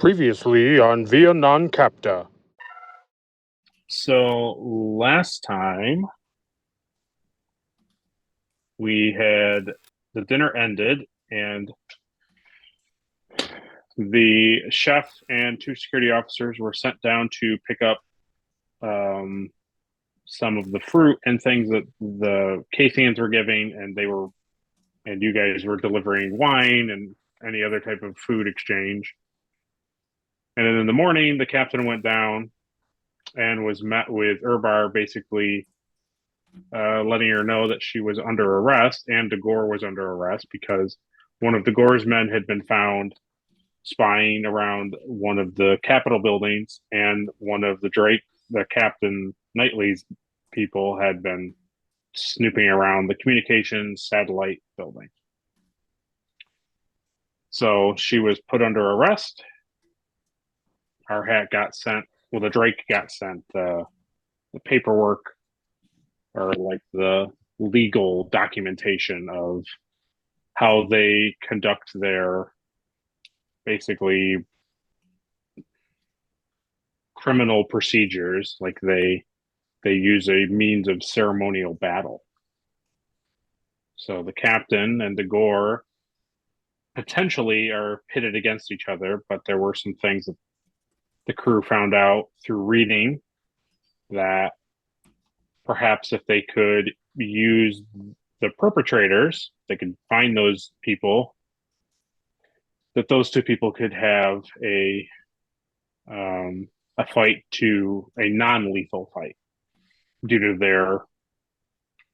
Previously on Via Non Capta. So last time we had the dinner ended and the chef and two security officers were sent down to pick up some of the fruit and things that the Caithians were giving, and you guys were delivering wine and any other type of food exchange. And then in the morning, the captain went down and was met with Urbar, basically letting her know that she was under arrest and Dagor was under arrest because one of Dagor's men had been found spying around one of the Capitol buildings, and one of the Captain Knightley's people, had been snooping around the communications satellite building. So she was put under arrest. Arhat got sent. Well, the Drake got sent the paperwork, or like the legal documentation of how they conduct their basically criminal procedures. Like they use a means of ceremonial battle. So the captain and Dagor potentially are pitted against each other, but there were some things that the crew found out through reading, that perhaps if they could use the perpetrators, they could find those people, that those two people could have a fight, to a non-lethal fight, due to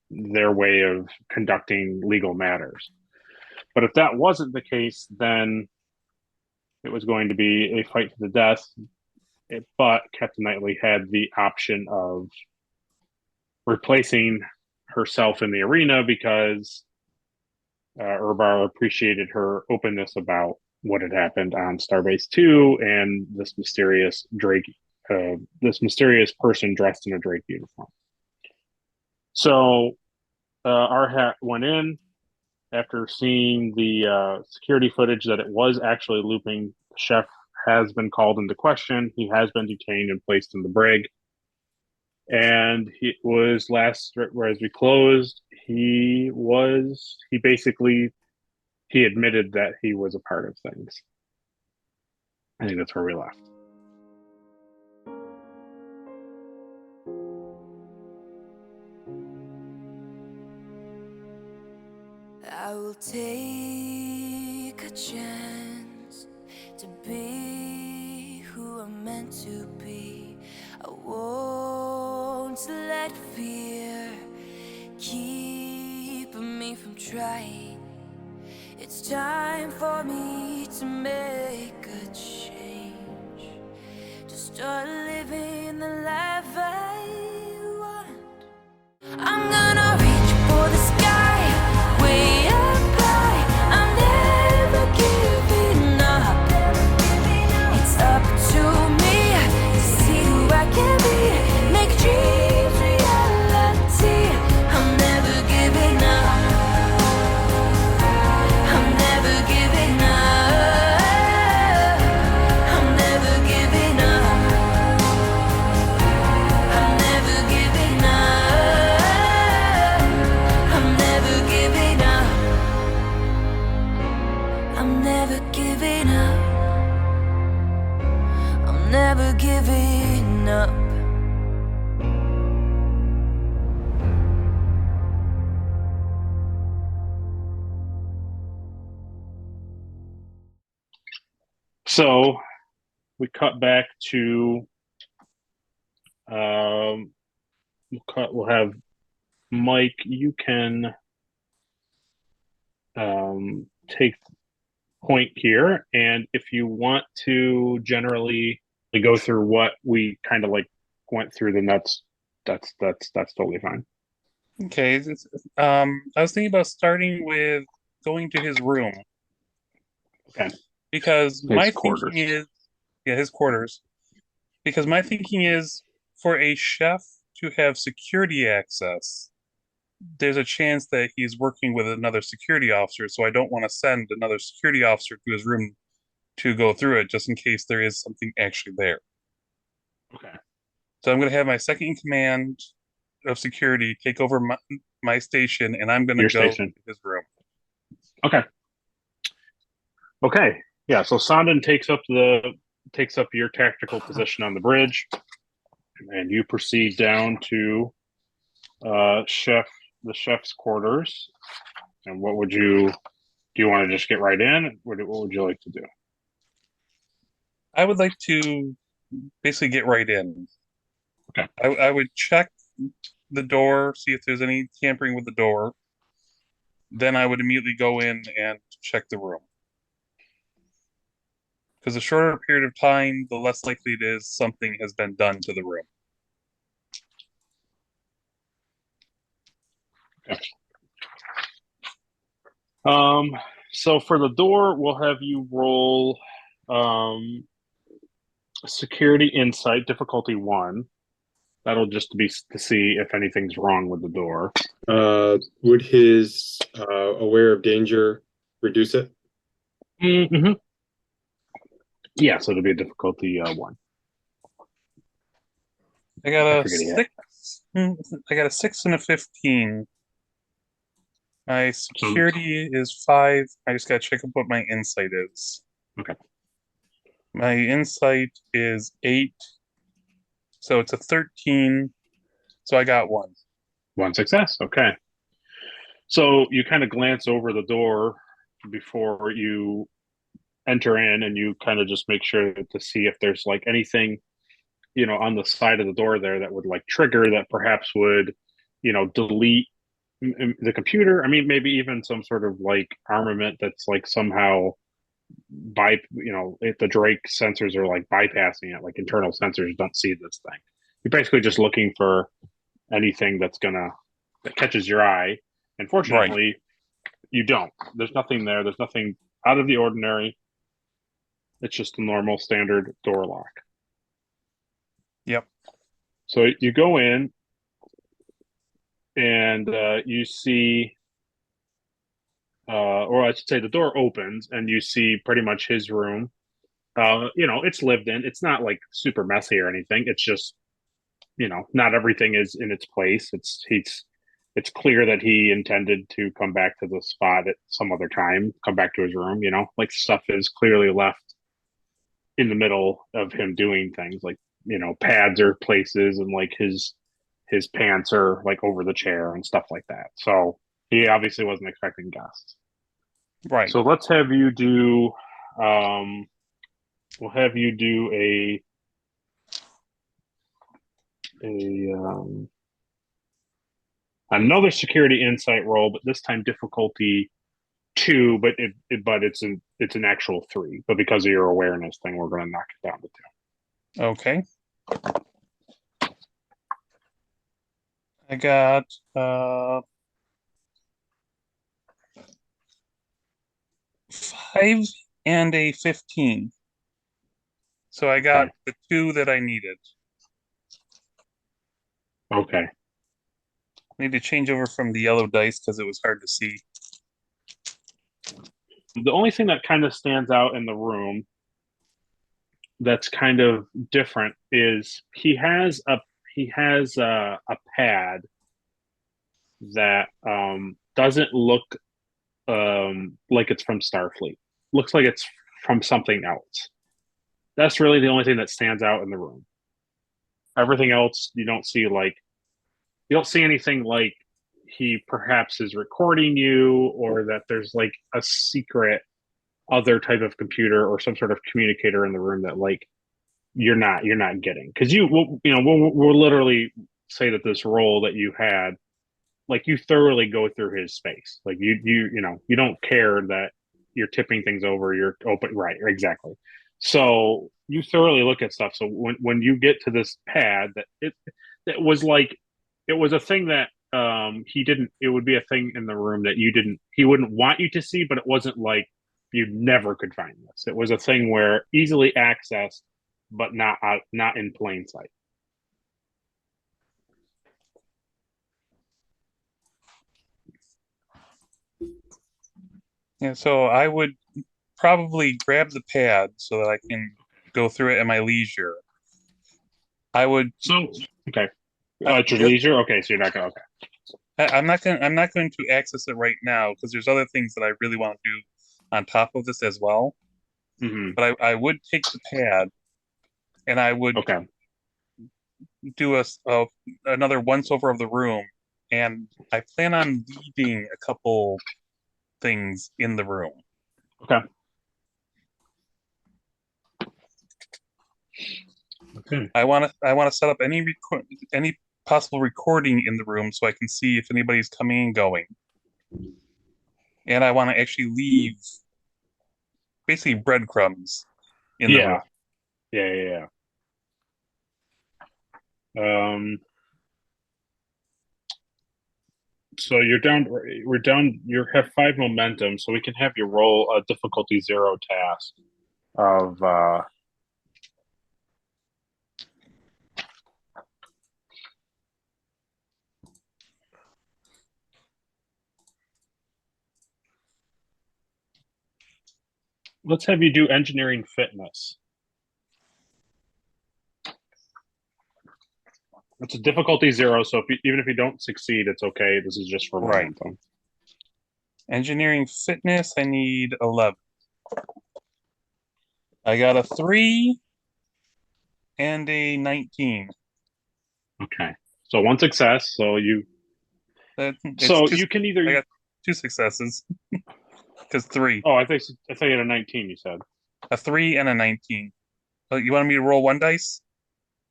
their way of conducting legal matters. But if that wasn't the case, then it was going to be a fight to the death. But Captain Knightley had the option of replacing herself in the arena, because Urbar appreciated her openness about what had happened on Starbase 2 and this mysterious person dressed in a Drake uniform. So Arhat went in after seeing the security footage that it was actually looping. The chef has been called into question. He has been detained and placed in the brig. And he was as we closed, he admitted that he was a part of things. I think that's where we left. I will take a chance to be who I'm meant to be. I won't let fear keep me from trying. It's time for me to make a change, to start living the life I want. I'm gonna reach for the sky, way up high. I'm never giving up. It's up to me to see who I can be, make dreams reality. I'm never giving up. I'm never giving up. I'm never giving up. I'm never giving up. I'm never giving up. I'm never giving up. I'm never giving up. So we cut back to we'll have Mike, you can take point here, and if you want to generally go through what we kind of like went through, then that's totally fine. Okay. I was thinking about starting with going to his room. Okay. Because His my quarters. thinking is, his quarters. Because my thinking is, for a chef to have security access, there's a chance that he's working with another security officer, so I don't want to send another security officer to his room to go through it just in case there is something actually there. Okay. So I'm going to have my second in command of security take over my station, and I'm going to Your go station. to his room. Okay. Okay. Yeah. So Sandin takes up your tactical position on the bridge, and you proceed down to the chef's quarters. And what would you do? You want to just get right in? What would you like to do? I would like to basically get right in. Okay. I would check the door, see if there's any tampering with the door. Then I would immediately go in and check the room. Because the shorter period of time, the less likely it is something has been done to the room. Okay. So for the door, we'll have you roll security insight, difficulty 1. That'll just be to see if anything's wrong with the door. Would his aware of danger reduce it? Mm-hmm. Yeah, so it'll be a difficulty 1. I got I a forget 6. I got a 6 and a 15. My security is 5. I just gotta check up what my insight is. Okay. My insight is 8. So it's a 13. So I got 1. 1 success. Okay. So you kind of glance over the door before you enter in, and you kind of just make sure to see if there's like anything, on the side of the door there that would like trigger that perhaps would, delete the computer. I mean, maybe even some sort of like armament that's like somehow if the Drake sensors are like bypassing it, like internal sensors don't see this thing. You're basically just looking for anything that catches your eye. And fortunately, you don't. There's nothing there. There's nothing out of the ordinary. It's just a normal standard door lock. Yep. So you go in and you see, or I should say the door opens and you see pretty much his room. It's lived in. It's not like super messy or anything. It's just, not everything is in its place. It's clear that he intended to come back to the spot at some other time, come back to his room, like stuff is clearly left in the middle of him doing things, like, pads are places, and like his pants are like over the chair and stuff like that. So he obviously wasn't expecting guests. Right. So let's have you do we'll have you do another security insight roll, but this time difficulty 2, but it's an actual 3. But because of your awareness thing, we're going to knock it down to 2. Okay. I got 5 and a 15. So I got the 2 that I needed. Okay. I need to change over from the yellow dice because it was hard to see. The only thing that kind of stands out in the room that's kind of different is he has a pad that doesn't look like it's from Starfleet. Looks like it's from something else. That's really the only thing that stands out in the room. Everything else, you don't see anything like he perhaps is recording you, or that there's like a secret other type of computer or some sort of communicator in the room that like you're not getting, because we'll literally say that this role that you had, like, you thoroughly go through his space, like you don't care that you're tipping things over, you're open, right? Exactly. So you thoroughly look at stuff. So when you get to this pad, that was like, it was a thing that he didn't, it would be a thing in the room that he wouldn't want you to see, but it wasn't like you never could find this. It was a thing where easily accessed, but not in plain sight. Yeah, so I would probably grab the pad so that I can go through it at my leisure. I would. So okay, at your Yep. leisure. Okay, so you're not gonna. Okay. I'm not going to access it right now because there's other things that I really want to do on top of this as well. Mm-hmm. But I would take the pad and I would Okay. do another once over of the room, and I plan on leaving a couple things in the room. Okay. Okay. I want to set up any possible recording in the room so I can see if anybody's coming and going. And I want to actually leave basically breadcrumbs in the room. Yeah. So you're down. We're down. You have 5 momentum, so we can have you roll a difficulty 0 task of. Let's have you do engineering fitness. It's a difficulty 0, so even if you don't succeed, it's okay. This is just for Right. momentum. Engineering fitness, I need 11. I got a 3 and a 19. Okay, so 1 success. So you. You can either. I got 2 successes because 3. Oh, I think you had a 19. You said. A 3 and a 19. Oh, you wanted me to roll 1 dice?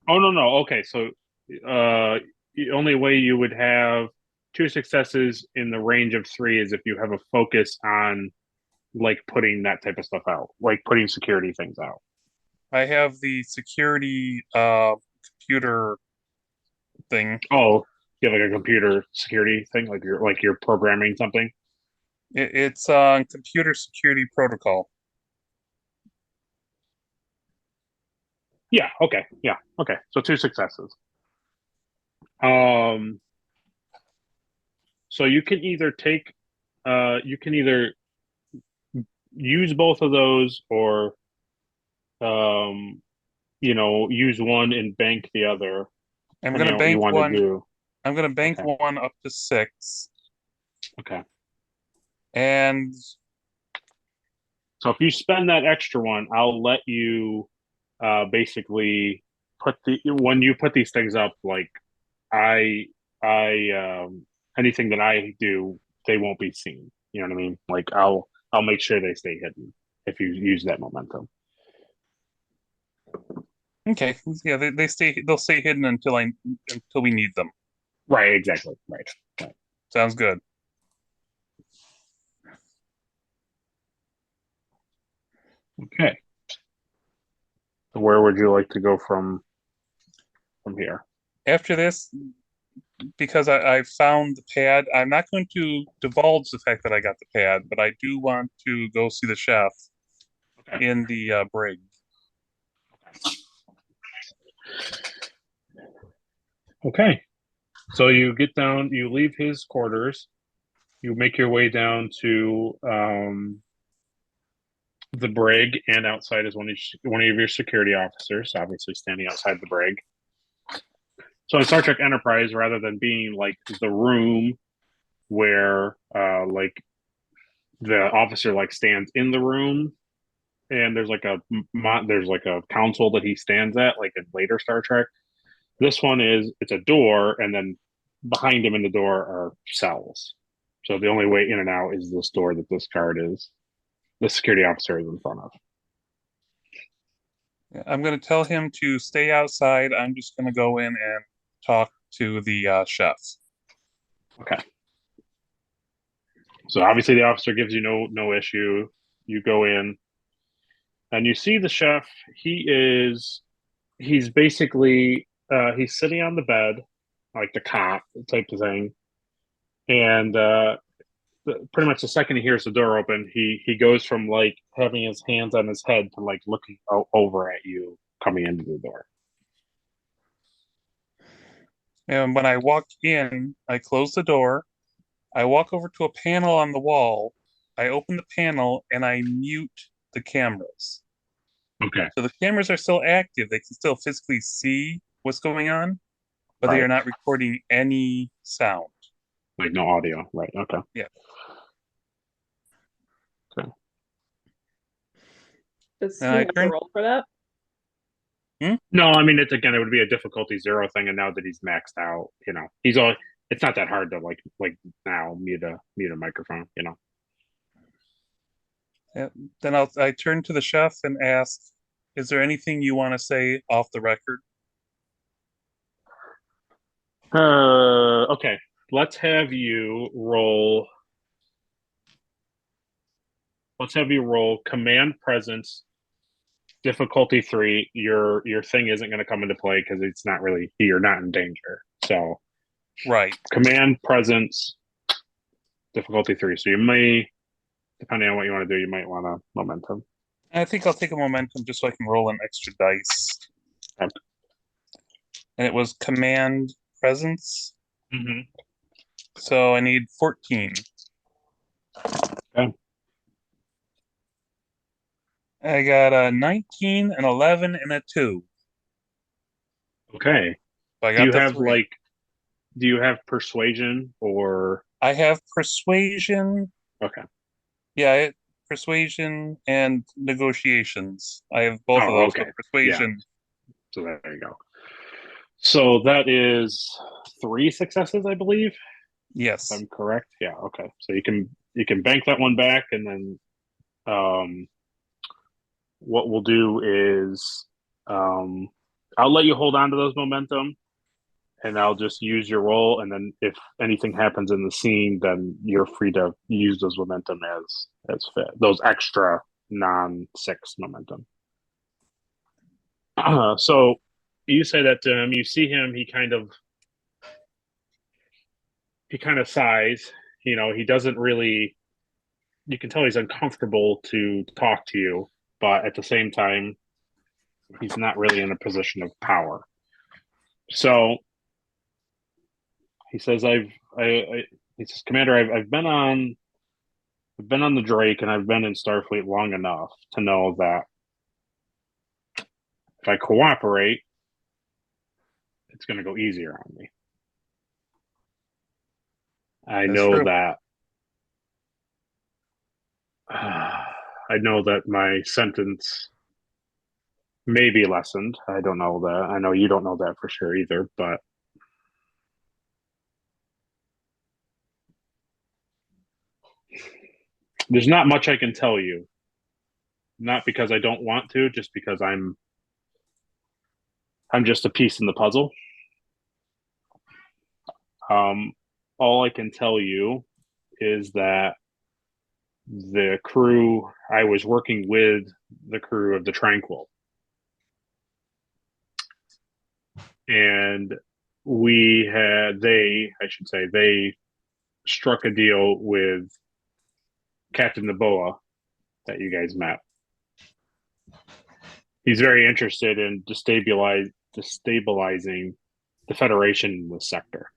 Oh no. Okay, so the only way you would have 2 successes in the range of 3 is if you have a focus on like putting that type of stuff out, like putting security things out. I have the security computer thing. Oh, you have like a computer security thing, like you're programming something. It's on computer security protocol. Yeah. Okay. Yeah. Okay. So 2 successes. So you can either use both of those, or use one and bank the other. I'm Depending gonna on what you bank want to one. do. I'm gonna bank Okay. 1 up to 6. Okay. And So if you spend that extra one, I'll let you basically when you put these things up, like I anything that I do, they won't be seen. You know what I mean? Like I'll make sure they stay hidden if you use that momentum. okay, yeah, they'll stay hidden until we need them. Right, exactly. Right. Sounds good. Okay. So where would you like to go from here? After this, because I found the pad, I'm not going to divulge the fact that I got the pad, but I do want to go see the chef Okay. in the brig. Okay. So you get down, you leave his quarters, you make your way down to the brig, and outside is one of your security officers, obviously standing outside the brig. So in Star Trek Enterprise, rather than being like the room where like the officer like stands in the room, and there's like a console that he stands at, like in later Star Trek. This one it's a door, and then behind him in the door are cells. So the only way in and out is this door that this security officer is in front of. I'm going to tell him to stay outside. I'm just going to go in and talk to the chef. Okay. So obviously the officer gives you no issue. You go in and you see the chef. He's basically he's sitting on the bed, like the cot type of thing. And pretty much the second he hears the door open, he goes from like having his hands on his head to like looking over at you coming into the door. And when I walk in, I close the door. I walk over to a panel on the wall. I open the panel and I mute the cameras. Okay. So the cameras are still active. They can still physically see what's going on, but they Right. are not recording any sound. Like no audio. Right. Okay. Yeah. Okay. Does he I have to turned- roll for that? No, I mean it would be a difficulty 0 thing, and now that he's maxed out, he's all. It's not that hard to like now mute a microphone. Then I turn to the chef and ask, is there anything you want to say off the record? Okay. Let's have you roll. Let's have you roll command presence, difficulty 3. Your thing isn't going to come into play because it's not really, you're not in danger. So Right. command presence, difficulty 3. So you may, depending on what you want to do, you might want a momentum. I think I'll take a momentum just so I can roll an extra dice. Okay. And it was command presence. Mm-hmm. So I need 14. Okay. I got a 19, an 11, and a 2. Okay. So I Do got you the have 3. do you have persuasion or? I have persuasion. Okay. Yeah, persuasion and negotiations. I have both of Oh, those. okay. But persuasion. So there you go. So that is 3 successes, I believe. Yes. If I'm correct. Yeah. Okay. So you can bank that one back, and then what we'll do is I'll let you hold on to those momentum, and I'll just use your roll, and then if anything happens in the scene, then you're free to use those momentum as fit. Those extra non-6 momentum. So you say that to him. You see him. He kind of sighs. He doesn't really. You can tell he's uncomfortable to talk to you, but at the same time, he's not really in a position of power. So he says, he says, Commander, I've been on the Drake, and I've been in Starfleet long enough to know that if I cooperate, it's going to go easier on me. I That's know true. that. I know that my sentence may be lessened. I don't know that. I know you don't know that for sure either, but there's not much I can tell you. Not because I don't want to, just because I'm just a piece in the puzzle. All I can tell you is that the crew, I was working with the crew of the Tranquil. And they struck a deal with Captain Naboa that you guys met. He's very interested in destabilizing the Federation in this sector.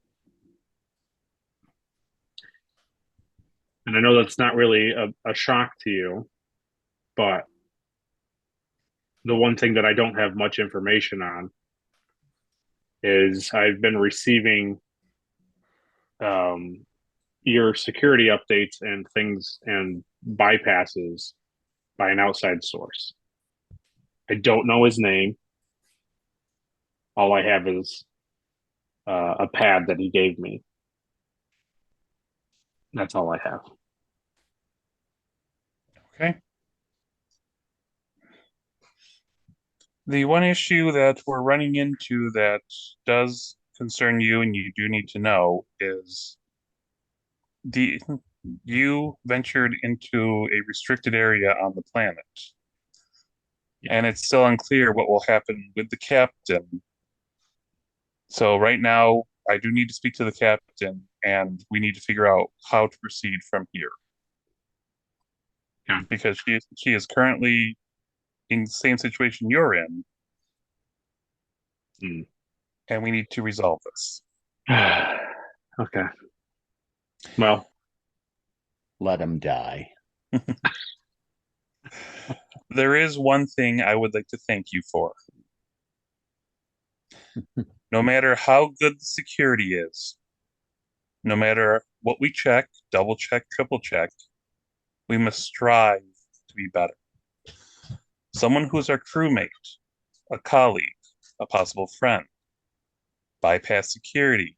And I know that's not really a shock to you, but the one thing that I don't have much information on is I've been receiving your security updates and things and bypasses by an outside source. I don't know his name. All I have is a pad that he gave me. That's all I have. Okay. The one issue that we're running into that does concern you and you do need to know is you ventured into a restricted area on the planet. And it's still unclear what will happen with the captain. So right now, I do need to speak to the captain, and we need to figure out how to proceed from here. Yeah. Because she is currently in the same situation you're in. And we need to resolve this. Okay. Well, let him die. There is one thing I would like to thank you for. No matter how good the security is, no matter what we check, double check, triple check, we must strive to be better. Someone who's our crewmate, a colleague, a possible friend, bypassed security,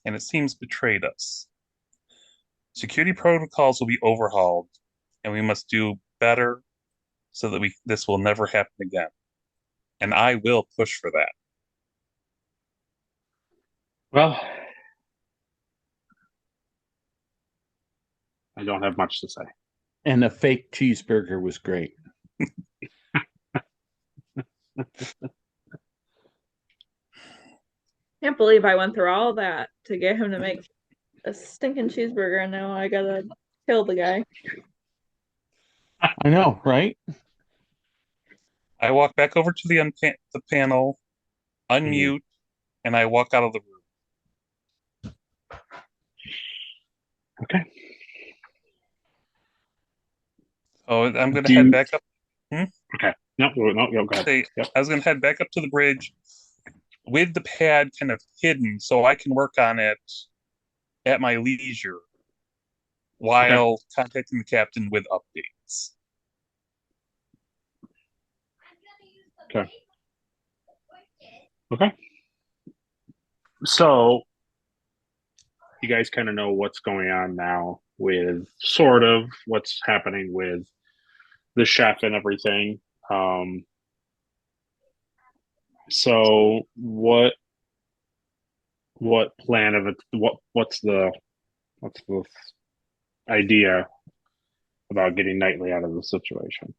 and it seems betrayed us. Security protocols will be overhauled, and we must do better so that this will never happen again. And I will push for that. Well, I don't have much to say. And the fake cheeseburger was great. Can't believe I went through all that to get him to make a stinking cheeseburger, and now I gotta kill the guy. I know, right? I walk back over to the panel, unmute, and I walk out of the room. Okay. So I'm going to head back up. Okay. No, go ahead. I was going to head back up to the bridge with the pad kind of hidden so I can work on it at my leisure while contacting the captain with updates. Okay. So you guys kind of know what's going on now with sort of what's happening with the chef and everything. So what plan of it? What's the idea about getting Knightley out of the situation?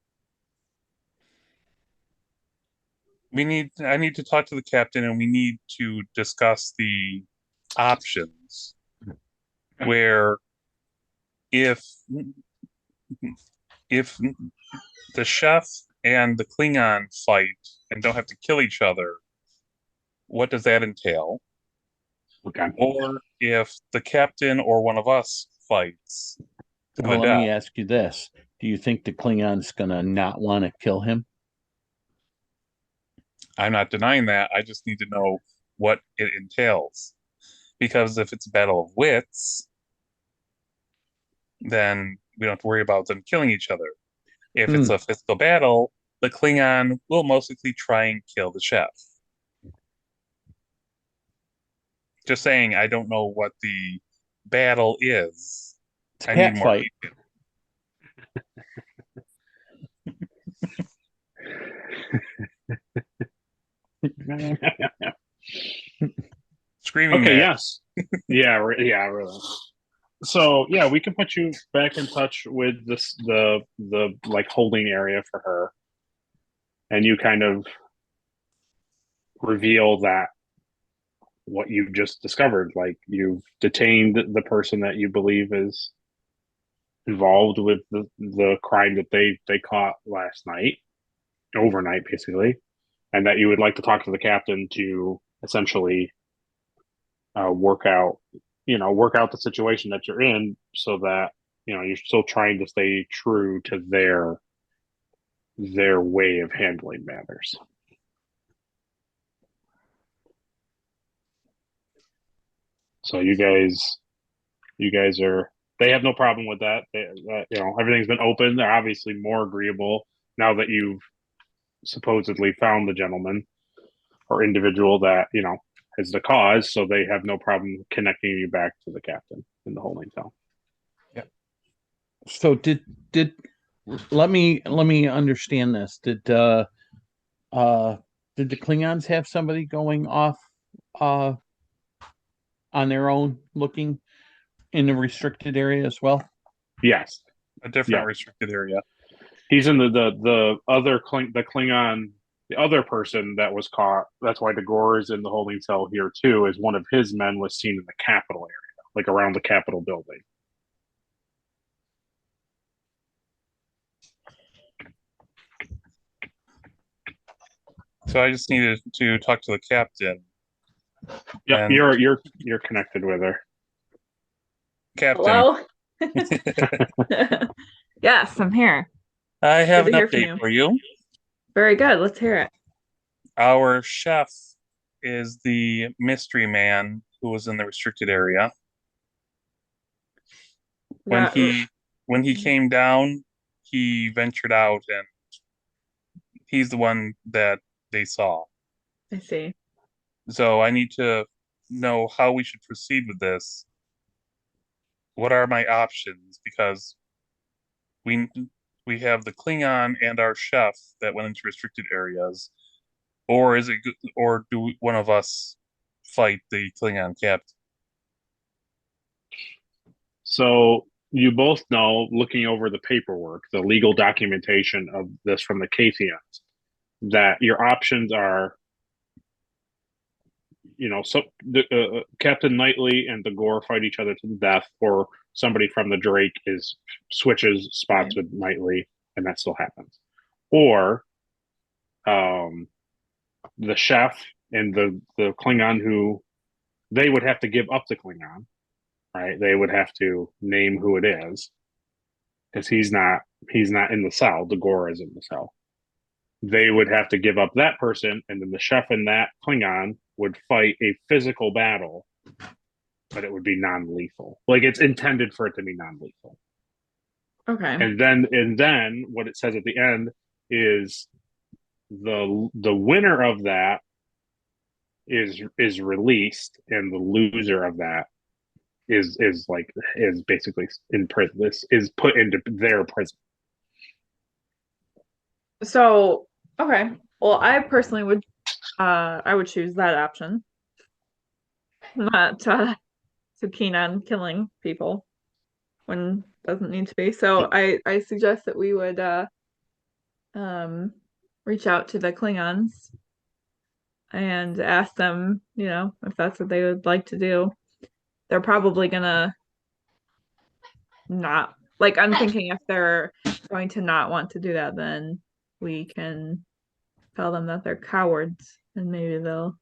I need to talk to the captain, and we need to discuss the options where if the chef and the Klingon fight and don't have to kill each other, what does that entail? Okay. Or if the captain or one of us fights to Well, the let me death. ask you this. Do you think the Klingon's gonna not want to kill him? I'm not denying that. I just need to know what it entails. Because if it's a battle of wits, then we don't have to worry about them killing each other. If it's a physical battle, the Klingon will most likely try and kill the chef. Just saying, I don't know what the battle is. I need more Fight. detail. Screaming Okay, match. yes. Yeah, really. So yeah, we can put you back in touch with the like holding area for her, and you kind of reveal that what you've just discovered, like you've detained the person that you believe is involved with the crime that they caught last night, overnight basically, and that you would like to talk to the captain to essentially work out the situation that you're in, so that you're still trying to stay true to their way of handling matters. So you guys are, they have no problem with that. Everything's been open. They're obviously more agreeable now that you've supposedly found the gentleman or individual that is the cause. So they have no problem connecting you back to the captain in the holding cell. Yeah. So did let me understand this. Did the Klingons have somebody going off on their own, looking in the restricted area as well? Yes, a different restricted area. He's in the other the Klingon, the other person that was caught. That's why Dagor is in the holding cell here too. Is one of his men was seen in the Capitol area, like around the Capitol building. So I just needed to talk to the captain. Yeah, you're connected with her. Captain. Hello? Yes, I'm here. I have Good an to hear from update you. for you. Very good. Let's hear it. Our chef is the mystery man who was in the restricted area. When That- he came down, he ventured out, and he's the one that they saw. I see. So I need to know how we should proceed with this. What are my options? Because we we have the Klingon and our chef that went into restricted areas, or is it or do one of us fight the Klingon captain? So you both know, looking over the paperwork, the legal documentation of this from the Kathians, that your options are, Captain Knightley and the Gore fight each other to the death, or somebody from the Drake switches spots with Knightley, and that still happens, or the chef and the Klingon, who they would have to give up the Klingon, right? They would have to name who it is, because he's not in the cell. The Gore is in the cell. They would have to give up that person, and then the chef and that Klingon would fight a physical battle, but it would be non-lethal. Like, it's intended for it to be non-lethal. Okay. And then what it says at the end is the winner of that is released, and the loser of that is basically in prison. This is put into their prison. So, okay. Well, I personally would I would choose that option. Not too keen on killing people when doesn't need to be. So I suggest that we would reach out to the Klingons and ask them, if that's what they would like to do. They're probably gonna not, like, I'm thinking if they're going to not want to do that, then we can tell them that they're cowards, and maybe they'll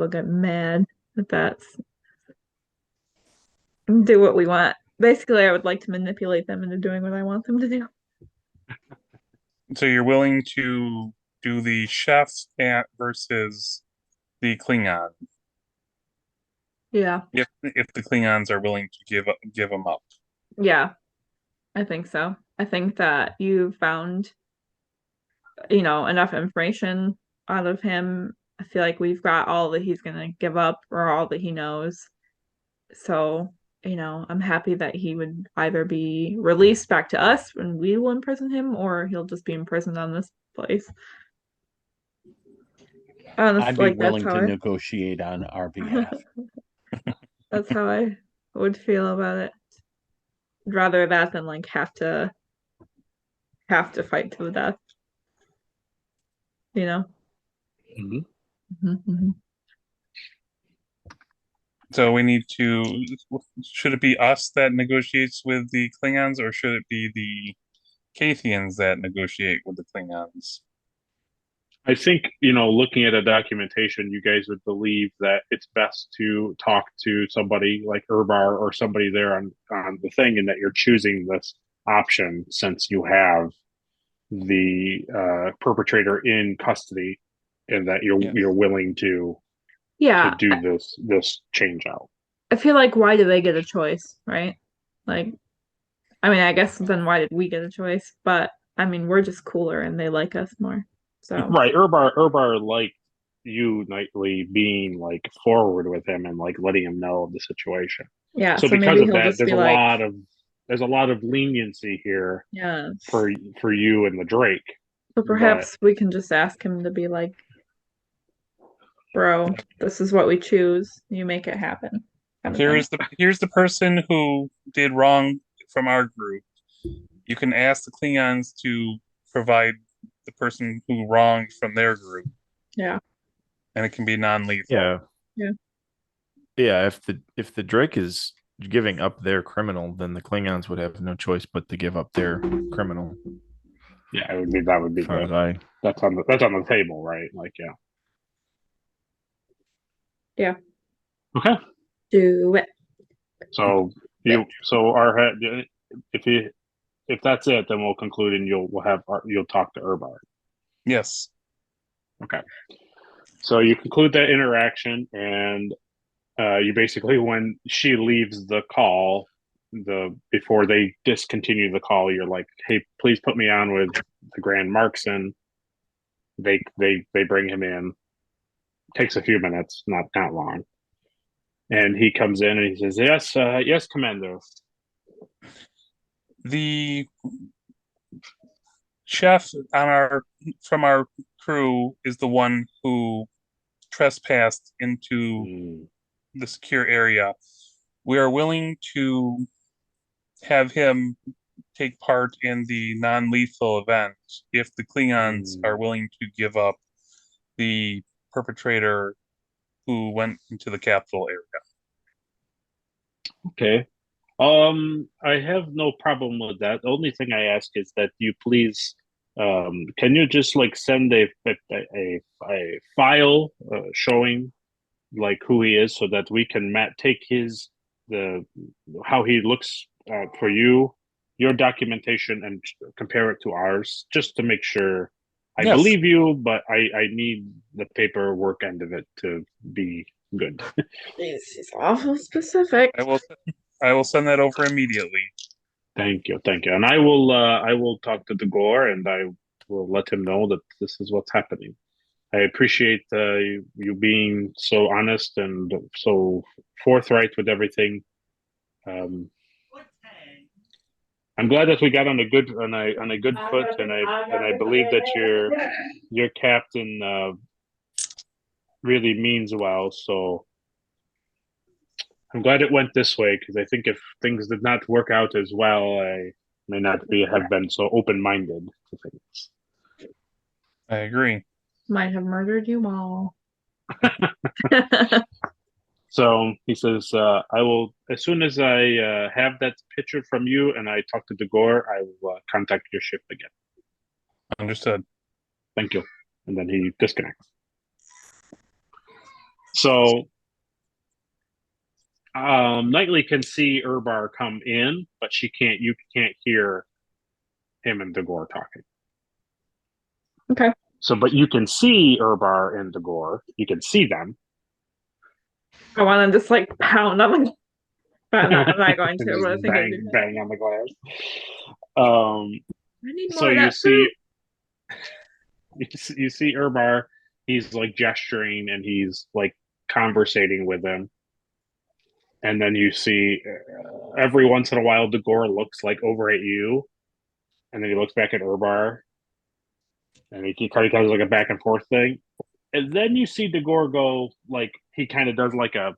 get mad at that. Do what we want. Basically, I would like to manipulate them into doing what I want them to do. So you're willing to do the chef versus the Klingon Yeah. if the Klingons are willing to give them up. Yeah, I think so. I think that you found, enough information out of him. I feel like we've got all that he's gonna give up or all that he knows. So, I'm happy that he would either be released back to us and we will imprison him, or he'll just be imprisoned on this place. Honestly, I'd be like, willing to negotiate on our behalf. that's how I would feel about it. I'd rather that than like have to fight to the death. Mhm. Mm-hmm. So we need to. Should it be us that negotiates with the Klingons, or should it be the Kathians that negotiate with the Klingons? I think, looking at a documentation, you guys would believe that it's best to talk to somebody like Urbar or somebody there on the thing, and that you're choosing this option since you have the perpetrator in custody, and that you're willing to do this change out. I feel like, why do they get a choice, right? Like, I mean, I guess then why did we get a choice? But I mean, we're just cooler and they like us more. So Right, Urbar liked you, Knightley, being like forward with him and like letting him know of the situation. yeah, So so because maybe of he'll that, just be like, there's a lot of leniency here yeah. for you and the Drake. So perhaps we can just ask him to be like, bro, this is what we choose. You make it happen. Here's the person who did wrong from our group. You can ask the Klingons to provide the person who wronged from their group. Yeah. And it can be non-lethal. Yeah. Yeah. Yeah, if the Drake is giving up their criminal, then the Klingons would have no choice but to give up their criminal. Yeah, that would be good. That's on the table, right? Like, yeah. Yeah. Okay. Do it. So Arhat, if if that's it, then we'll conclude, and you'll talk to Urbar. Yes. Okay. So you conclude that interaction, and you basically, when she leaves the call, before they discontinue the call, you're like, "Hey, please put me on with the Grand Markson." They bring him in. Takes a few minutes, not long, and he comes in and he says, "Yes, yes, Commander." The chef from our crew is the one who trespassed into the secure area. We are willing to have him take part in the non-lethal event if the Klingons are willing to give up the perpetrator who went into the capital area. Okay. I have no problem with that. The only thing I ask is that you please, can you just like send a file showing like who he is, so that we can take how he looks for your documentation, and compare it to ours, just to make sure. I Yes. believe you, but I need the paperwork end of it to be good. It's awful specific. I will send that over immediately. Thank you, and I will talk to the Gore, and I will let him know that this is what's happening. I appreciate you being so honest and so forthright with everything. I'm glad that we got on a good foot, and I believe that your captain really means well. So I'm glad it went this way, because I think if things did not work out as well, I may not have been so open-minded to things. I agree. Might have murdered you all. So he says, I will, as soon as I have that picture from you and I talk to Dagor, I will contact your ship again. Understood. Thank you. And then he disconnects. So Knightley can see Urbar come in, but you can't hear him and Dagor talking. Okay. So, but you can see Urbar and Dagor. You can see them. I want to just like pound on the. But no, I'm not going to. But I think bang on the glass. I need more so of you that see, soup. you see Urbar. He's like gesturing and he's like conversating with them. And then you see every once in a while, Dagor looks like over at you, and then he looks back at Urbar, and he kind of does like a back and forth thing. And then you see Dagor go like he kind of does like a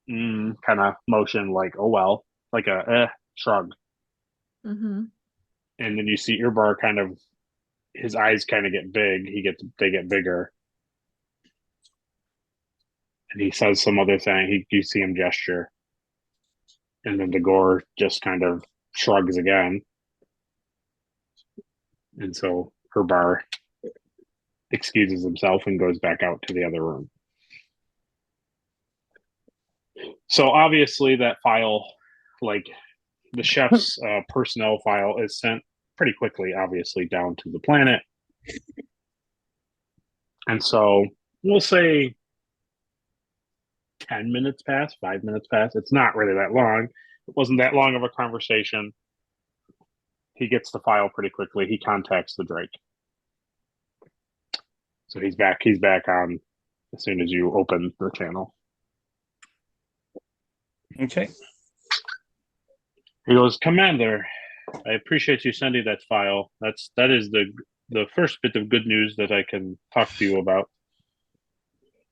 kind of motion, like oh well, like a shrug. Mm-hmm. And then you see Urbar kind of his eyes kind of get big. They get bigger, and he says some other thing. You see him gesture, and then Dagor just kind of shrugs again. And so Urbar excuses himself and goes back out to the other room. So obviously that file, like the chef's personnel file, is sent pretty quickly, obviously, down to the planet. And so we'll say 10 minutes pass, 5 minutes pass. It's not really that long. It wasn't that long of a conversation. He gets the file pretty quickly. He contacts the Drake. So he's back on as soon as you open the channel. Okay. He goes, Commander, I appreciate you sending that file. That is the first bit of good news that I can talk to you about.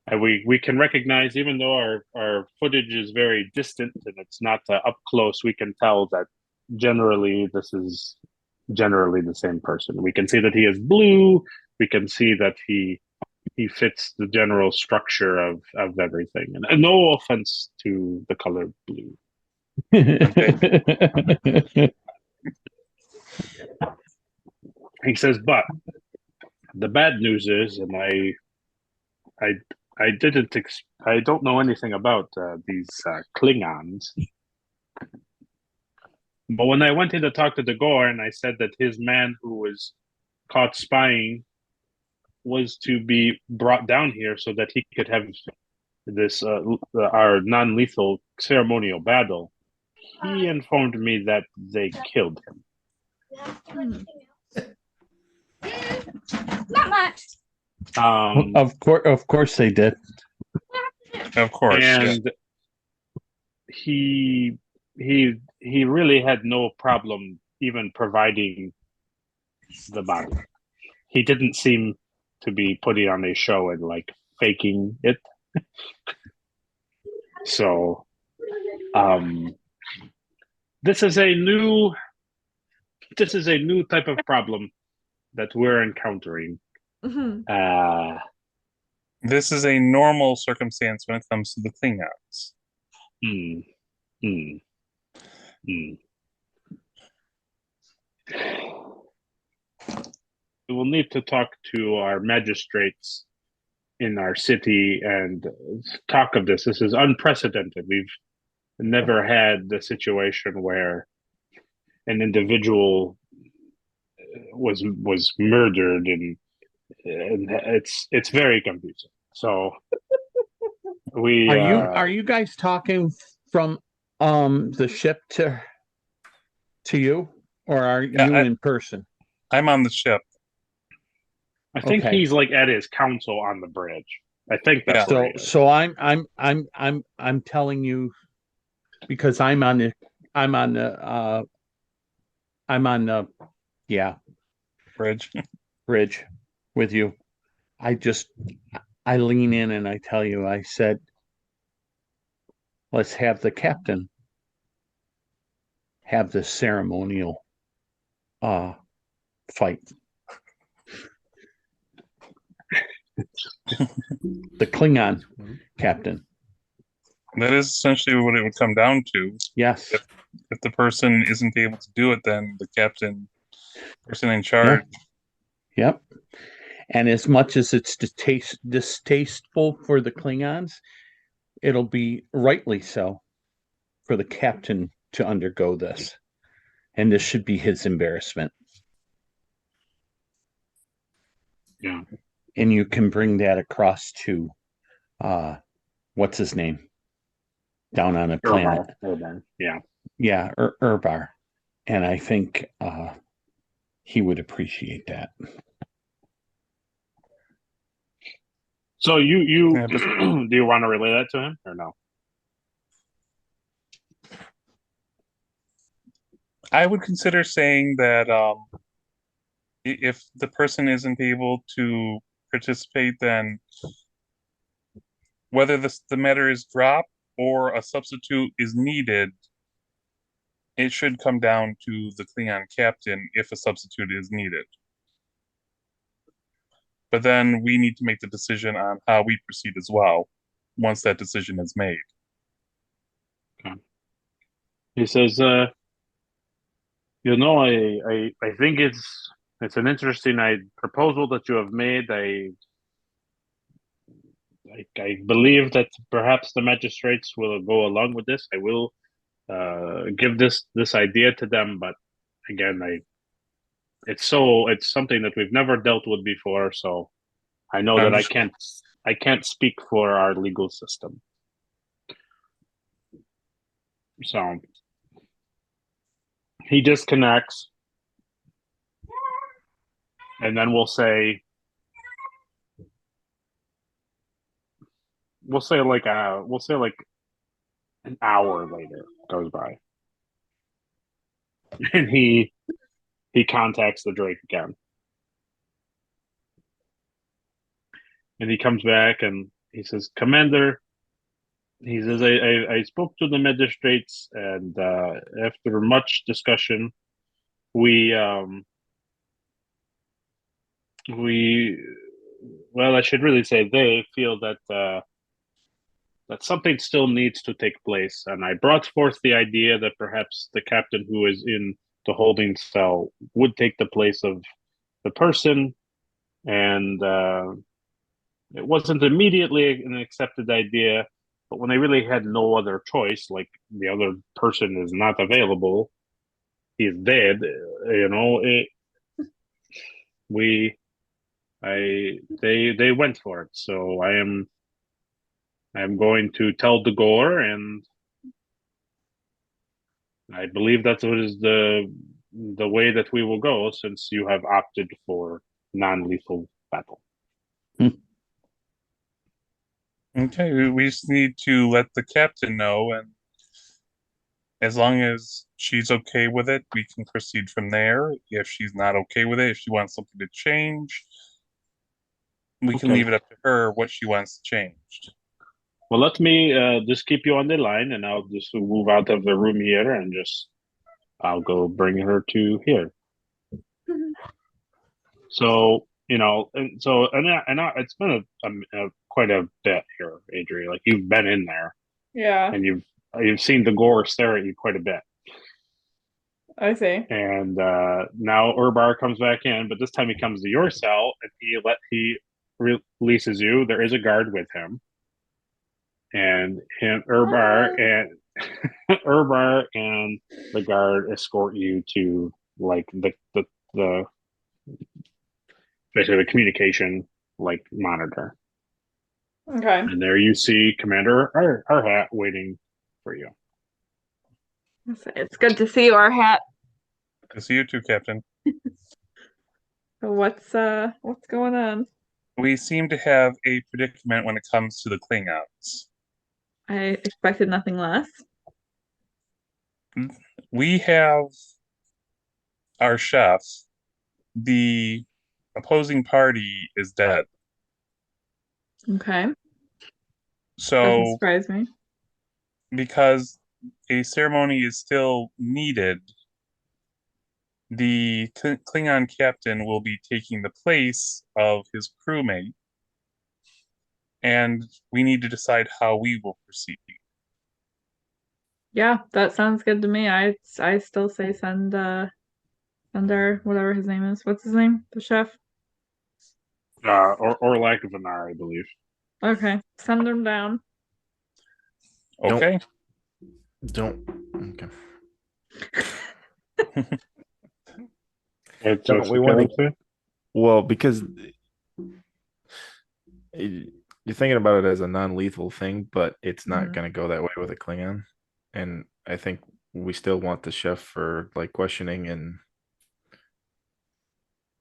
And we can recognize, even though our footage is very distant and it's not up close, we can tell that generally this is generally the same person. We can see that he is blue. We can see that he fits the general structure of everything. And no offense to the color blue. He says, but the bad news is, and I don't know anything about these Klingons. But when I went in to talk to the Gorn, I said that his man who was caught spying was to be brought down here so that he could have this our non-lethal ceremonial battle. He informed me that they killed him. Not much. Of course they did. Of course. And he really had no problem even providing the body. He didn't seem to be putting on a show and like faking it. So this is a new type of problem that we're encountering. This is a normal circumstance when it comes to the Klingons. We will need to talk to our magistrates in our city and talk of this. This is unprecedented. We've never had the situation where an individual was murdered, and it's very confusing. So we Are you guys talking from the ship to you, or are you in person? I'm on the ship. I think he's like at his council on the bridge. I think that's so. So I'm telling you, because I'm on the bridge with you. I lean in and I tell you, I said, let's have the captain have the ceremonial fight. The Klingon captain. That is essentially what it would come down to. Yes. If the person isn't able to do it, then the person in charge. Yep. And as much as it's distasteful for the Klingons, it'll be rightly so for the captain to undergo this. And this should be his embarrassment. Yeah. And you can bring that across to what's his name? Down on a planet. Urbar. Yeah. Yeah, Urbar. And I think he would appreciate that. So you do you want to relay that to him or no? I would consider saying that if the person isn't able to participate, then whether the matter is dropped or a substitute is needed, it should come down to the Klingon captain if a substitute is needed. But then we need to make the decision on how we proceed as well, once that decision is made. Okay. He says, I think it's an interesting proposal that you have made. I believe that perhaps the magistrates will go along with this. I will give this idea to them, but again, it's something that we've never dealt with before, so I know that I can't speak for our legal system. So he disconnects, and then we'll say like an hour later goes by, and he contacts the Drake again. And he comes back and he says, Commander, he says, I spoke to the magistrates, and after much discussion, I should really say they feel that something still needs to take place. And I brought forth the idea that perhaps the captain who is in the holding cell would take the place of the person, and it wasn't immediately an accepted idea, but when they really had no other choice, like the other person is not available, he's dead. They went for it. So I'm going to tell the gore, and I believe that is the way that we will go, since you have opted for non-lethal battle. Okay, we just need to let the captain know, and as long as she's okay with it, we can proceed from there. If she's not okay with it, if she wants something to change, we can Okay. leave it up to her what she wants changed. Well, let me just keep you on the line, and I'll just move out of the room here, and I'll go bring her to here. So it's been a quite a bit here, Adri. Like, you've been in there, Yeah, and you've seen the gore stare at you quite a bit. I see. And now Urbar comes back in, but this time he comes to your cell, and he releases you. There is a guard with him, and Urbar and Urbar and the guard escort you to, like, the basically the communication, like, monitor. Okay. And there you see Commander Arhat waiting for you. It's good to see you, Arhat. To see you too, Captain. So what's going on? We seem to have a predicament when it comes to the Klingons. I expected nothing less. We have our chef. The opposing party is dead. Okay. Doesn't So, surprise me. because a ceremony is still needed, the Klingon captain will be taking the place of his crewmate, and we need to decide how we will proceed. Yeah, that sounds good to me. I still say send our whatever his name is. What's his name? The chef? Or lack of Vanar, I believe. Okay. Send him down. Okay. Don't. Okay. Don't we want to? Well, because you're thinking about it as a non-lethal thing, but it's not going to go that way with a Klingon. And I think we still want the chef for, like, questioning and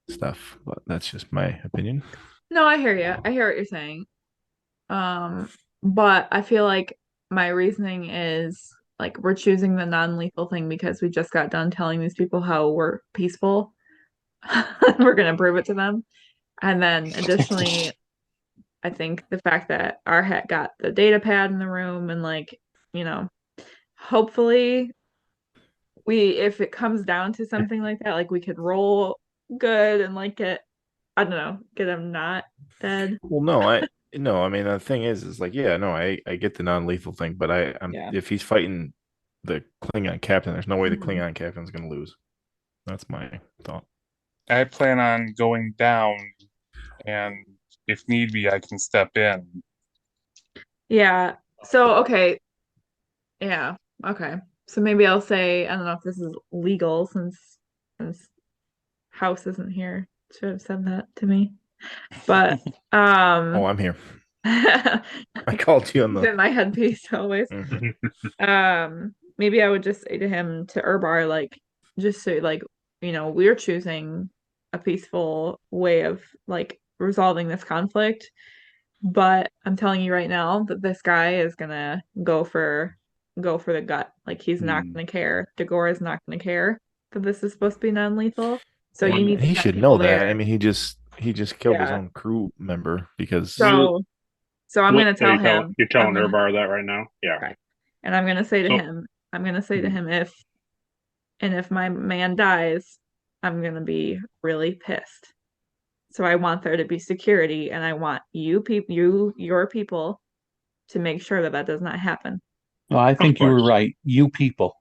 stuff, but that's just my opinion. No, I hear you. I hear what you're saying. But I feel like my reasoning is, like, we're choosing the non-lethal thing because we just got done telling these people how we're peaceful. We're gonna prove it to them. And then additionally, I think the fact that Arhat got the data pad in the room, and, like, hopefully if it comes down to something like that, like, we could roll good and, like, get him not dead. Well, no, I mean, the thing is like, yeah, no, I get the non-lethal thing, but if he's fighting the Klingon captain, there's no way the Klingon captain's gonna lose. That's my thought. I plan on going down, and if need be, I can step in. Yeah. So, okay. Yeah. Okay. So maybe I'll say, I don't know if this is legal, since House isn't here. Should have said that to me. But Oh, I'm here. I called you on he's the. in my headpiece always. Maybe I would just say to him, to Urbar, like, just say, like, we're choosing a peaceful way of, like, resolving this conflict, but I'm telling you right now that this guy is gonna go for the gut. Like, he's not gonna care. Dagor is not gonna care that this is supposed to be non-lethal. So you need to He have should people know there. that. I mean, he just killed his own crew member because. So I'm gonna tell him. You're telling Urbar that right now? Yeah. Right. And I'm gonna say to him, if my man dies, I'm gonna be really pissed. So I want there to be security, and I want your people, to make sure that does not happen. Well, I think you were right. You people.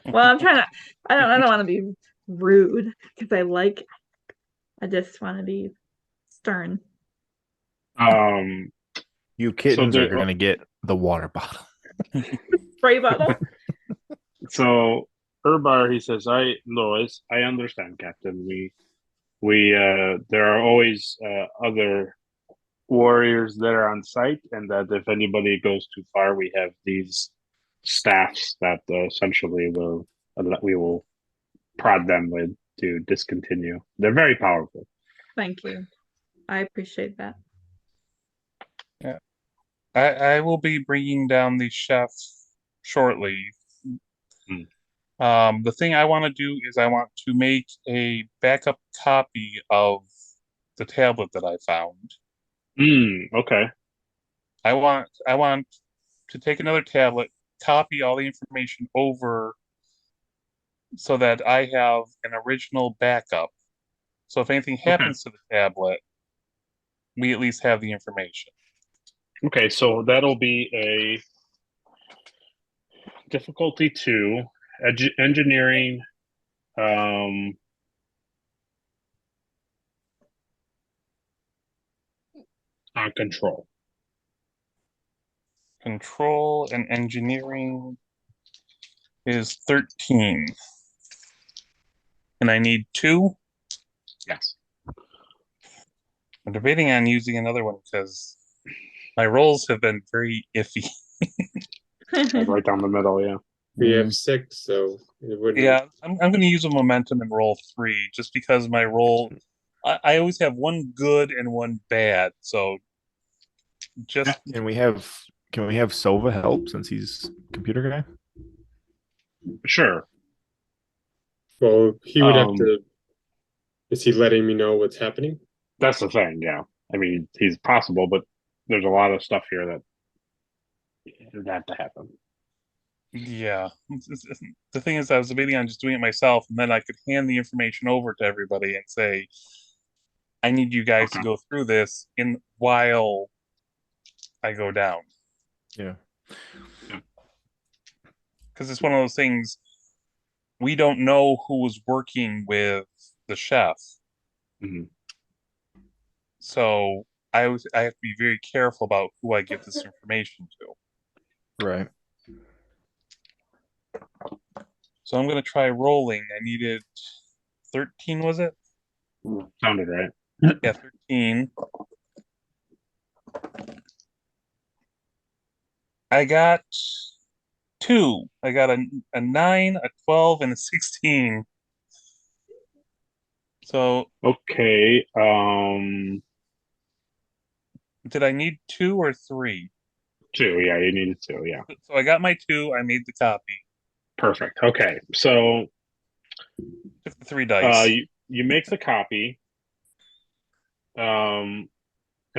Well, I'm trying to. I don't want to be rude, because I just want to be stern. You kittens are gonna get the water bottle. Spray bottle. So Urbar, he says, Lois, I understand, Captain. There are always other warriors that are on site, and that if anybody goes too far, we have these staffs that essentially we will prod them with to discontinue. They're very powerful. Thank you. I appreciate that. Yeah. I will be bringing down the chef shortly. The thing I want to do is I want to make a backup copy of the tablet that I found. Okay. I want to take another tablet, copy all the information over so that I have an original backup. So if anything happens to the tablet, we at least have the information. Okay, so that'll be a difficulty 2, engineering, on control. Control and engineering is 13. And I need 2? Yes. I'm debating on using another one because my rolls have been very iffy. Right down the middle, yeah. We have 6, so it wouldn't. Yeah, I'm going to use a momentum and roll 3 just because my roll. I always have one good and one bad, so just Can we have Sova help since he's computer guy? Sure. Well, he would have to. Is he letting me know what's happening? That's the thing, yeah. I mean, he's possible, but there's a lot of stuff here that would have to happen. yeah. The thing is, I was debating on just doing it myself, and then I could hand the information over to everybody and say, "I need you guys to go through this while I go down." Yeah. Because it's one of those things. We don't know who was working with the chef. So I have to be very careful about who I give this information to. Right. So I'm going to try rolling. I needed 13, was it? Sounded right. Yeah, 13. I got 2. I got a 9, a 12, and a 16. So okay. Did I need 2 or 3? 2, yeah, you needed 2, yeah. So I got my 2, I made the copy. Perfect. Okay. So took the 3 dice. You make the copy. And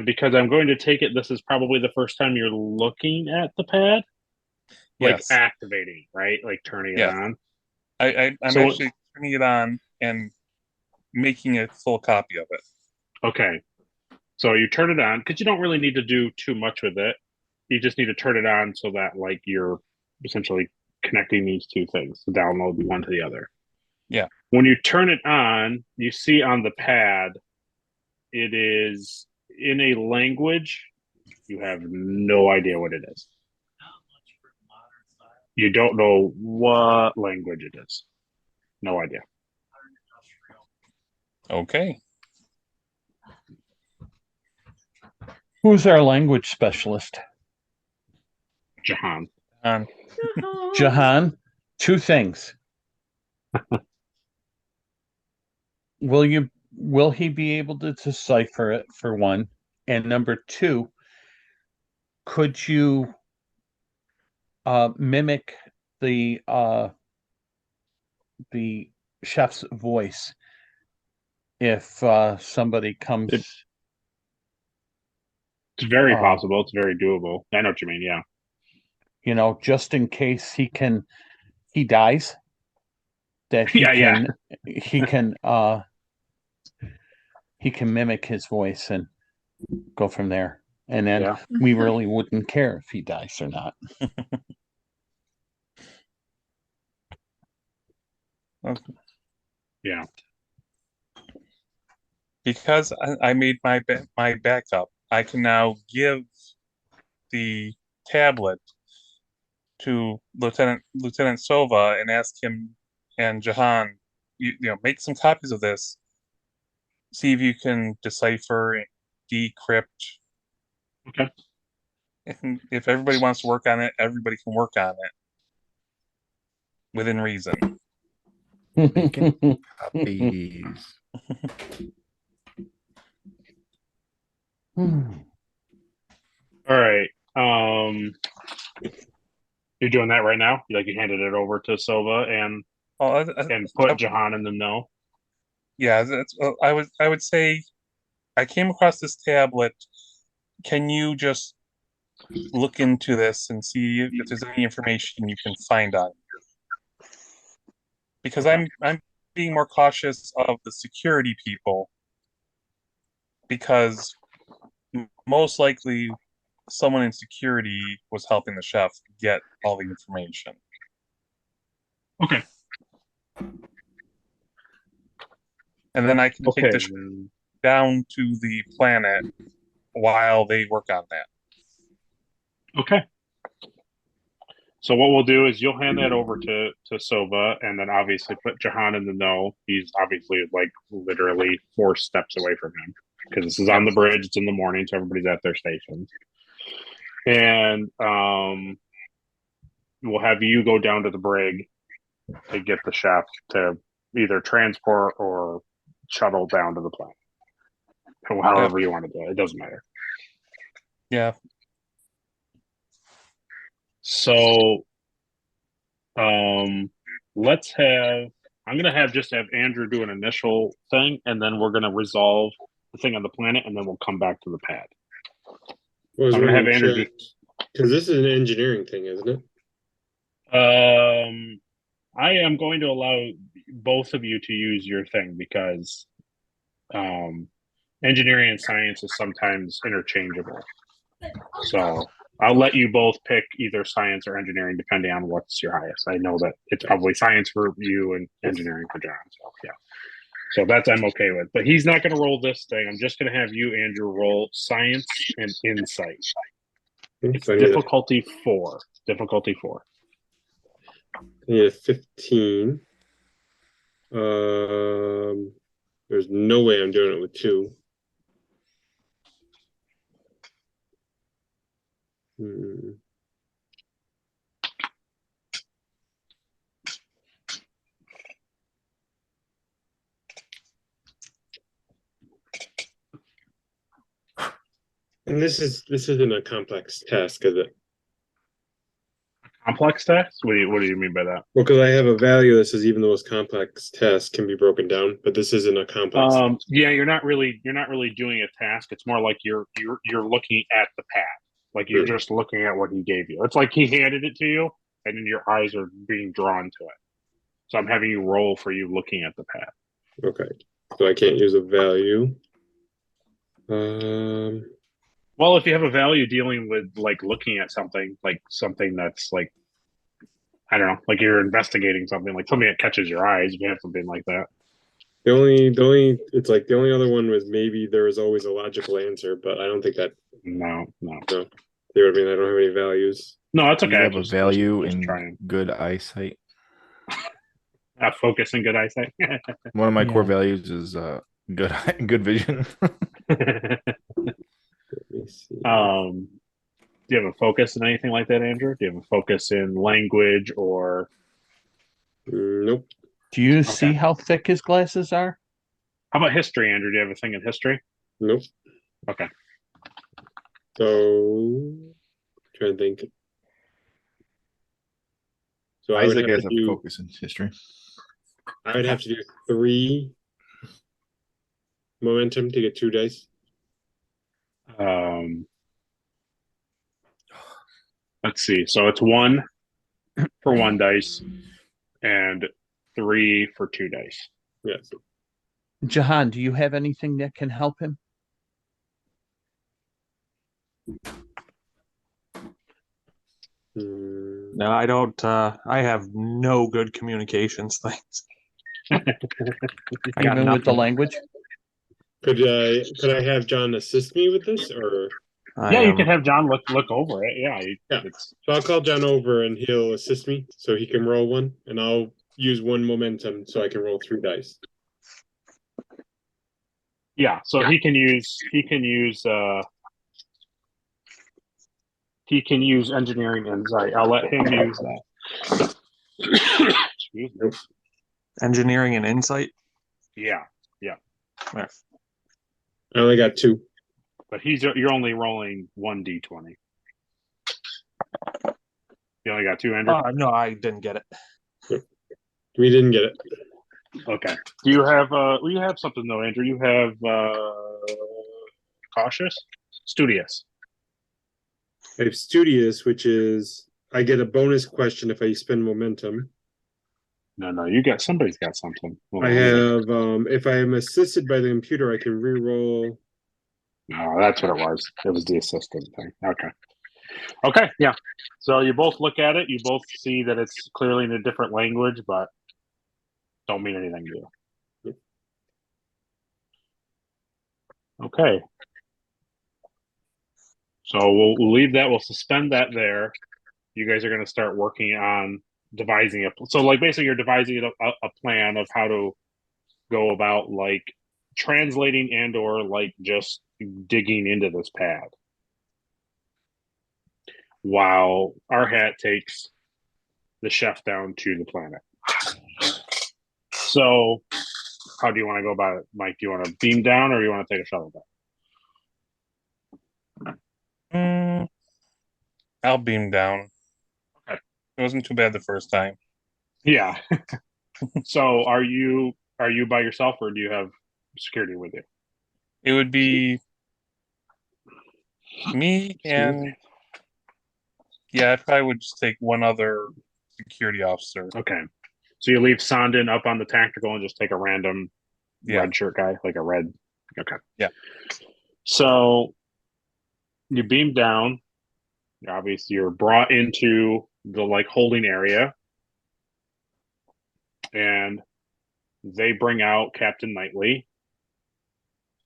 because I'm going to take it, this is probably the first time you're looking at the pad. Like activating, right? Like turning it on. I'm actually turning it on and making a full copy of it. Okay. So you turn it on because you don't really need to do too much with it. You just need to turn it on so that like you're essentially connecting these two things to download one to the other. Yeah. When you turn it on, you see on the pad, it is in a language you have no idea what it is. You don't know what language it is. No idea. Okay. Who's our language specialist? Jahan. Jahan, 2 things. Will he be able to decipher it, for one? And number 2, could you mimic the chef's voice if somebody comes? It's very possible. It's very doable. I know what you mean. Yeah. You know, just in case he dies, that he can mimic his voice and go from there. And then we really wouldn't care if he dies or not. Yeah. Because I made my backup, I can now give the tablet to Lieutenant Sova and ask him And Jahan, you know, make some copies of this. See if you can decipher, decrypt. Okay. If everybody wants to work on it, everybody can work on it within reason. Making copies. All right. You're doing that right now? Like you handed it over to Sova and put Jahan in the know? Yeah, I would say I came across this tablet. Can you just look into this and see if there's any information you can find on it? Because I'm being more cautious of the security people, because most likely someone in security was helping the chef get all the information. Okay. And then I can take the chef down to the planet while they work on that. Okay. So what we'll do is you'll hand that over to Sova, and then obviously put Jahan in the know. He's obviously like literally 4 steps away from him, because this is on the bridge. It's in the morning, so everybody's at their stations. And we'll have you go down to the brig to get the chef to either transport or shuttle down to the planet. However you want to do it. It doesn't matter. Yeah. So let's have, I'm going to have Andrew do an initial thing, and then we're going to resolve the thing on the planet, and then we'll come back to the pad. Well, I'm going to have Andrew do, because this is an engineering thing, isn't it? I am going to allow both of you to use your thing, because engineering and science is sometimes interchangeable. So I'll let you both pick either science or engineering, depending on what's your highest. I know that it's probably science for you and engineering for John. So yeah. So that's I'm okay with. But he's not going to roll this thing. I'm just going to have you, Andrew, roll science and insight. It's difficulty 4. Difficulty 4. Yeah, 15. There's no way I'm doing it with 2. And this isn't a complex task, is it? Complex task? What do you mean by that? Well, because I have a value that says even the most complex task can be broken down, but this isn't a complex. Yeah, you're not really doing a task. It's more like you're looking at the pad. Like you're just looking at what he gave you. It's like he handed it to you, and then your eyes are being drawn to it. So I'm having you roll for you looking at the pad. Okay. So I can't use a value. Well, if you have a value dealing with like looking at something, like something that's like, I don't know, like you're investigating something, like something that catches your eyes, if you have something like that. The only it's like the only other one was maybe there is always a logical answer, but I don't think that. No. You know what I mean? I don't have any values. No, that's okay. You have a value in good eyesight. Focus and good eyesight. One of my core values is good vision. Let me see. Do you have a focus in anything like that, Andrew? Do you have a focus in language or? Nope. Do you see how thick his glasses are? How about history, Andrew? Do you have a thing in history? Nope. Okay. So, trying to think. So Isaac has a focus in history. I would have to do 3 momentum to get 2 dice. Let's see. So it's 1 for 1 dice and 3 for 2 dice. Yes. Jahan, do you have anything that can help him? No, I don't. I have no good communications things. Even with the language? Could I have John assist me with this, or? You can have John look over it. Yeah. So I'll call John over and he'll assist me, so he can roll one, and I'll use 1 momentum so I can roll 3 dice. Yeah, so he can use engineering insight. I'll let him use that. Excuse me. Engineering and insight. Yeah. Right. I only got 2. But you're only rolling 1d20. You only got 2, Andrew? No, I didn't get it. We didn't get it. Okay. Do you have you have something though, Andrew? You have cautious? Studious. I have studious, which is I get a bonus question if I spend momentum. No, somebody's got something. I have if I am assisted by the computer, I can re-roll. No, that's what it was. It was the assistant thing. Okay, yeah. So you both look at it, you both see that it's clearly in a different language, but don't mean anything to you. Okay. So we'll leave that. We'll suspend that there. You guys are going to start working on devising a. So like basically, you're devising a plan of how to go about like translating and or like just digging into this pad, while Arhat takes the chef down to the planet. So, how do you want to go about it, Mike? Do you want to beam down or do you want to take a shuttle down? I'll beam down. Okay. It wasn't too bad the first time. Yeah. So, are you by yourself or do you have security with you? It would be me and I probably would just take one other security officer. Okay. So you leave Sandin up on the tactical and just take a random red shirt guy, like a red. Okay. Yeah. So you beam down. Obviously, you're brought into the like holding area, and they bring out Captain Knightley,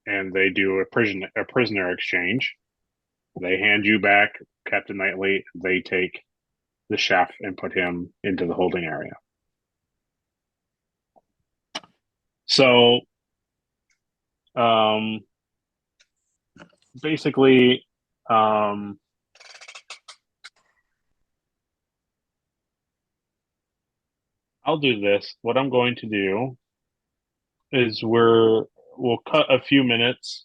and they do a prisoner exchange. They hand you back Captain Knightley. They take the chef and put him into the holding area. So, basically, I'll do this. What I'm going to do is we'll cut a few minutes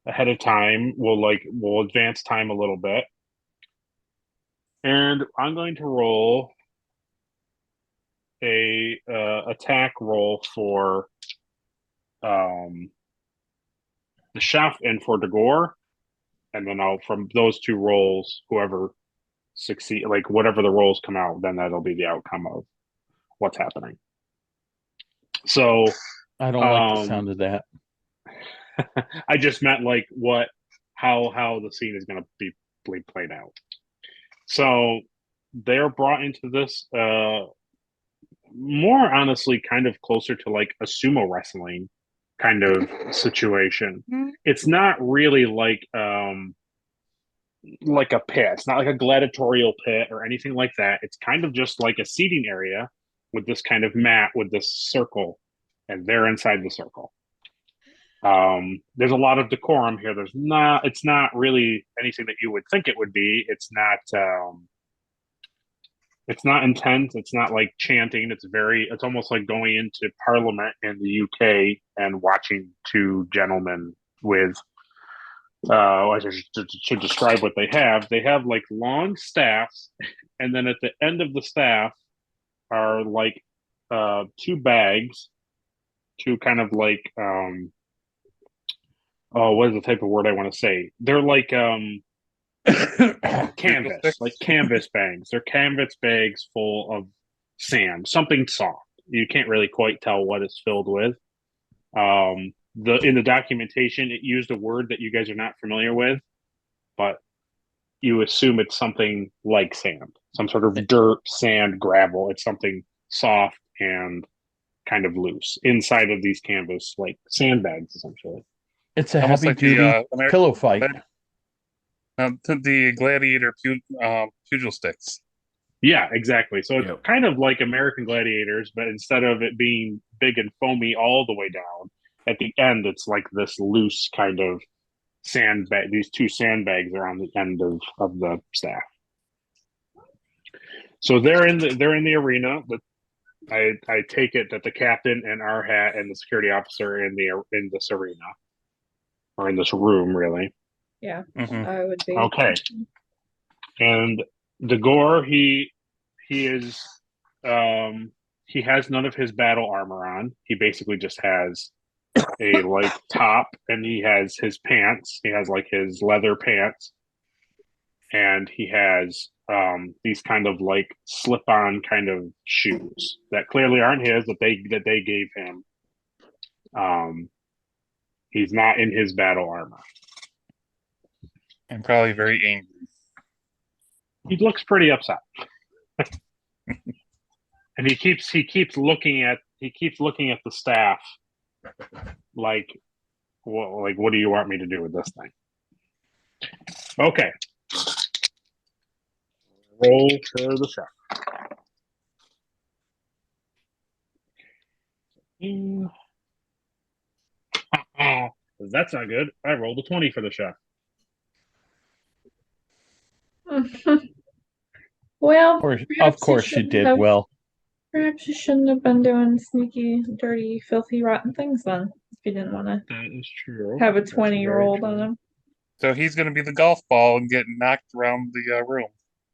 ahead of time. We'll advance time a little bit. And I'm going to roll a attack roll for the chef and for Dagor, and then from those 2 rolls, whoever succeed, like whatever the rolls come out, then that'll be the outcome of what's happening. So I don't like the sound of that. I just meant like how the scene is going to be played out. So they're brought into this more honestly kind of closer to like a sumo wrestling kind of situation. It's not really like a pit. It's not like a gladiatorial pit or anything like that. It's kind of just like a seating area with this kind of mat with this circle, and they're inside the circle. There's a lot of decorum here. It's not really anything that you would think it would be. It's not intense. It's not like chanting. It's almost like going into Parliament in the UK and watching 2 gentlemen with, I should describe what they have. They have like long staffs, and then at the end of the staff are like 2 bags, 2 kind of like, what is the type of word I want to say? They're like canvas bags. They're canvas bags full of sand, something soft. You can't really quite tell what it's filled with. In the documentation, it used a word that you guys are not familiar with, but you assume it's something like sand, some sort of dirt, sand, gravel. It's something soft and kind of loose inside of these canvas like sandbags, essentially. It's a heavy-duty pillow fight. The gladiator pugil sticks. Yeah, exactly. So it's Yep. kind of like American Gladiators, but instead of it being big and foamy all the way down, at the end it's like this loose kind of sandbag. These two sandbags are on the end of the staff. So they're in the arena. I take it that the captain and Arhat and the security officer are in this arena or in this room, really. Yeah, Mhm. I would be. Okay. And the Gore, he is he has none of his battle armor on. He basically just has a like top, and he has his pants. He has like his leather pants, and he has these kind of like slip-on kind of shoes that clearly aren't his, that they gave him. He's not in his battle armor. I'm probably very angry. He looks pretty upset. And he keeps looking at the staff like, well, like, what do you want me to do with this thing? Okay. Roll for the chef. That's not good. I rolled a 20 for the chef. Well, Of course you did well. Perhaps you shouldn't have been doing sneaky, dirty, filthy, rotten things then. If you didn't want to That is true. have a That's 20 very rolled true. on him. So he's going to be the golf ball and get knocked around the room.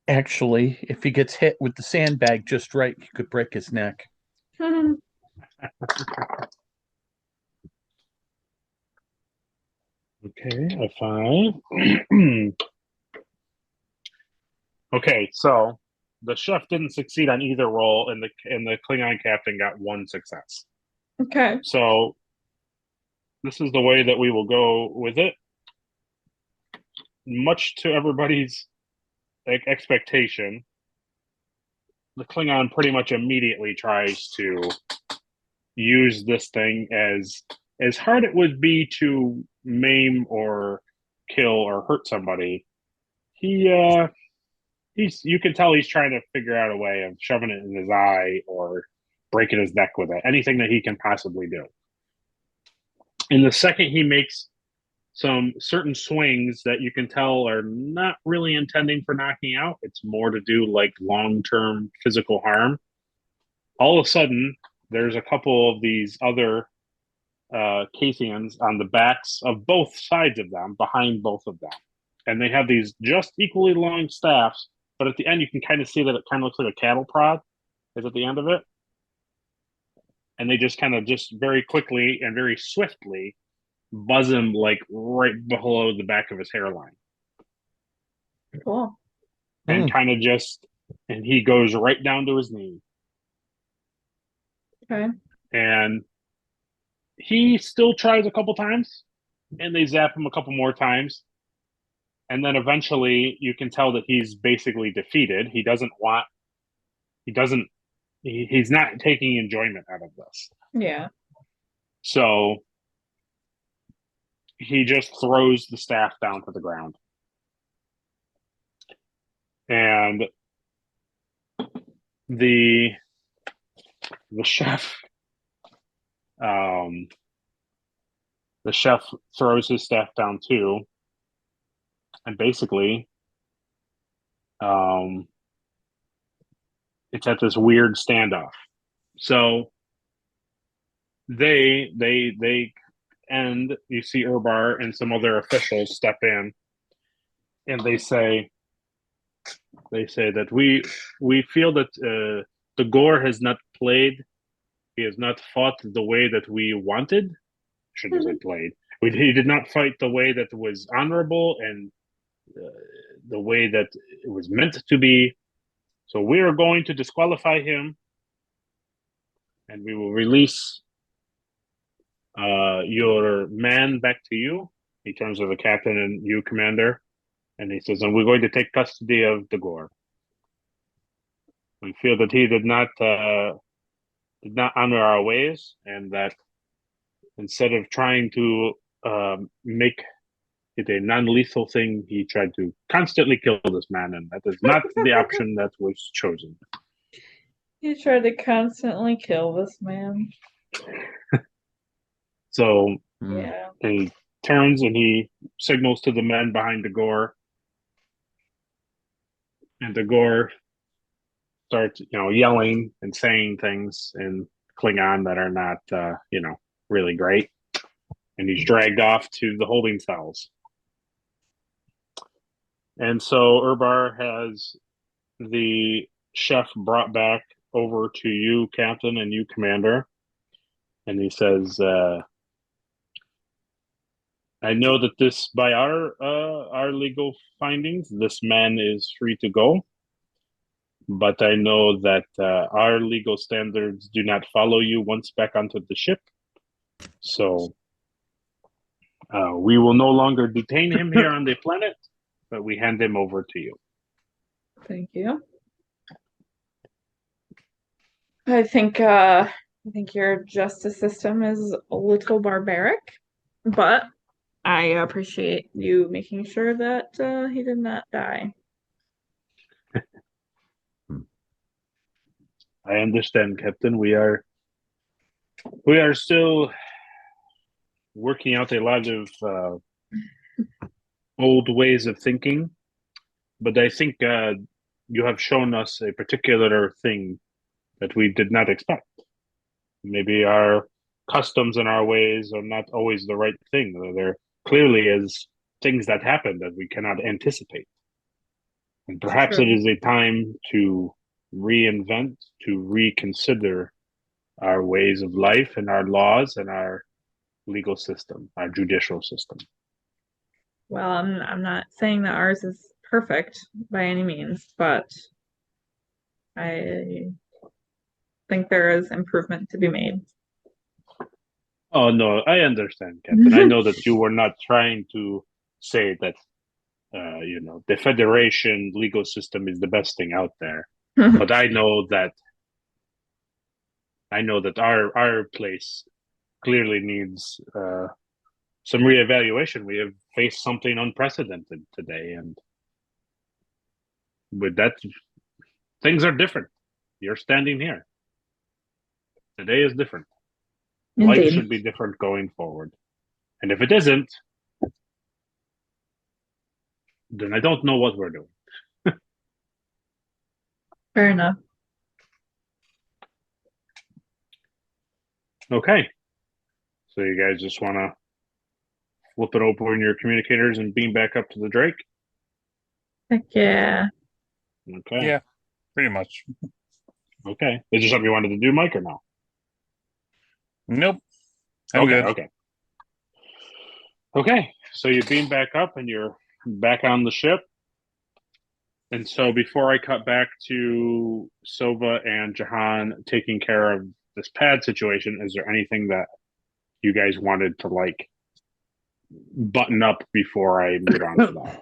Actually, if he gets hit with the sandbag just right, you could break his neck. Okay, a 5. Okay, so the chef didn't succeed on either roll, and the Klingon captain got 1 success. Okay. So this is the way that we will go with it. Much to everybody's expectation, the Klingon pretty much immediately tries to use this thing as hard it would be to maim or kill or hurt somebody. You can tell he's trying to figure out a way of shoving it in his eye or breaking his neck with it. Anything that he can possibly do. In the second he makes some certain swings that you can tell are not really intending for knocking out, it's more to do like long-term physical harm. All of a sudden, there's a couple of these other Kathians on the backs of both sides of them, behind both of them. And they have these just equally long staffs, but at the end you can kind of see that it kind of looks like a cattle prod is at the end of it. And they just kind of just very quickly and very swiftly buzz him like right below the back of his hairline. Cool. And kind of and he goes right down to his knee. Okay. And he still tries a couple times, and they zap him a couple more times. And then eventually you can tell that he's basically defeated. He's not taking enjoyment out of this. Yeah. So he just throws the staff down to the ground. And the chef throws his staff down too. And basically it's at this weird standoff. So they and you see Urbar and some other officials step in, and they say that we feel that the Gore has not played, he has not fought the way that we wanted. Shouldn't have played. He did not fight the way that was honorable and the way that it was meant to be. So we are going to disqualify him, and we will release your man back to you. He turns to the captain and you, commander, and he says, and we're going to take custody of the Gore. We feel that he did not honor our ways, and that instead of trying to make it's a non-lethal thing. He tried to constantly kill this man, and that is not the option that was chosen. You tried to constantly kill this man. So Yeah. he turns and he signals to the men behind the gore, and the gore starts, yelling and saying things in Klingon that are not, really great. And he's dragged off to the holding cells. And so Urbar has the chef brought back over to you, Captain, and you, Commander. And he says, I know that this, by our legal findings, this man is free to go. But I know that our legal standards do not follow you once back onto the ship. So we will no longer detain him here on the planet, but we hand him over to you. Thank you. I think your justice system is a little barbaric, but I appreciate you making sure that he did not die. I understand, Captain. We are still working out a lot of old ways of thinking, but I think you have shown us a particular thing that we did not expect. Maybe our customs and our ways are not always the right thing. There clearly is things that happen that we cannot anticipate. And perhaps it is a time to reinvent, to reconsider our ways of life and our laws and our legal system, our judicial system. Well, I'm not saying that ours is perfect by any means, but I think there is improvement to be made. Oh, no, I understand, Captain. I know that you were not trying to say that, the Federation legal system is the best thing out there. But I know that our place clearly needs some reevaluation. We have faced something unprecedented today, and with that, things are different. You're standing here. Today is different. Indeed. Life should be different going forward. And if it isn't, then I don't know what we're doing. Fair enough. Okay. So you guys just want to flip it open your communicators and beam back up to the Drake? Heck yeah. Okay. Yeah, pretty much. Okay. Is there something you wanted to do, Mike, or no? Nope. I'm Okay, good. Okay. So you beam back up and you're back on the ship. And so before I cut back to Sova and Jahan taking care of this pad situation, is there anything that you guys wanted to button up before I move on to that?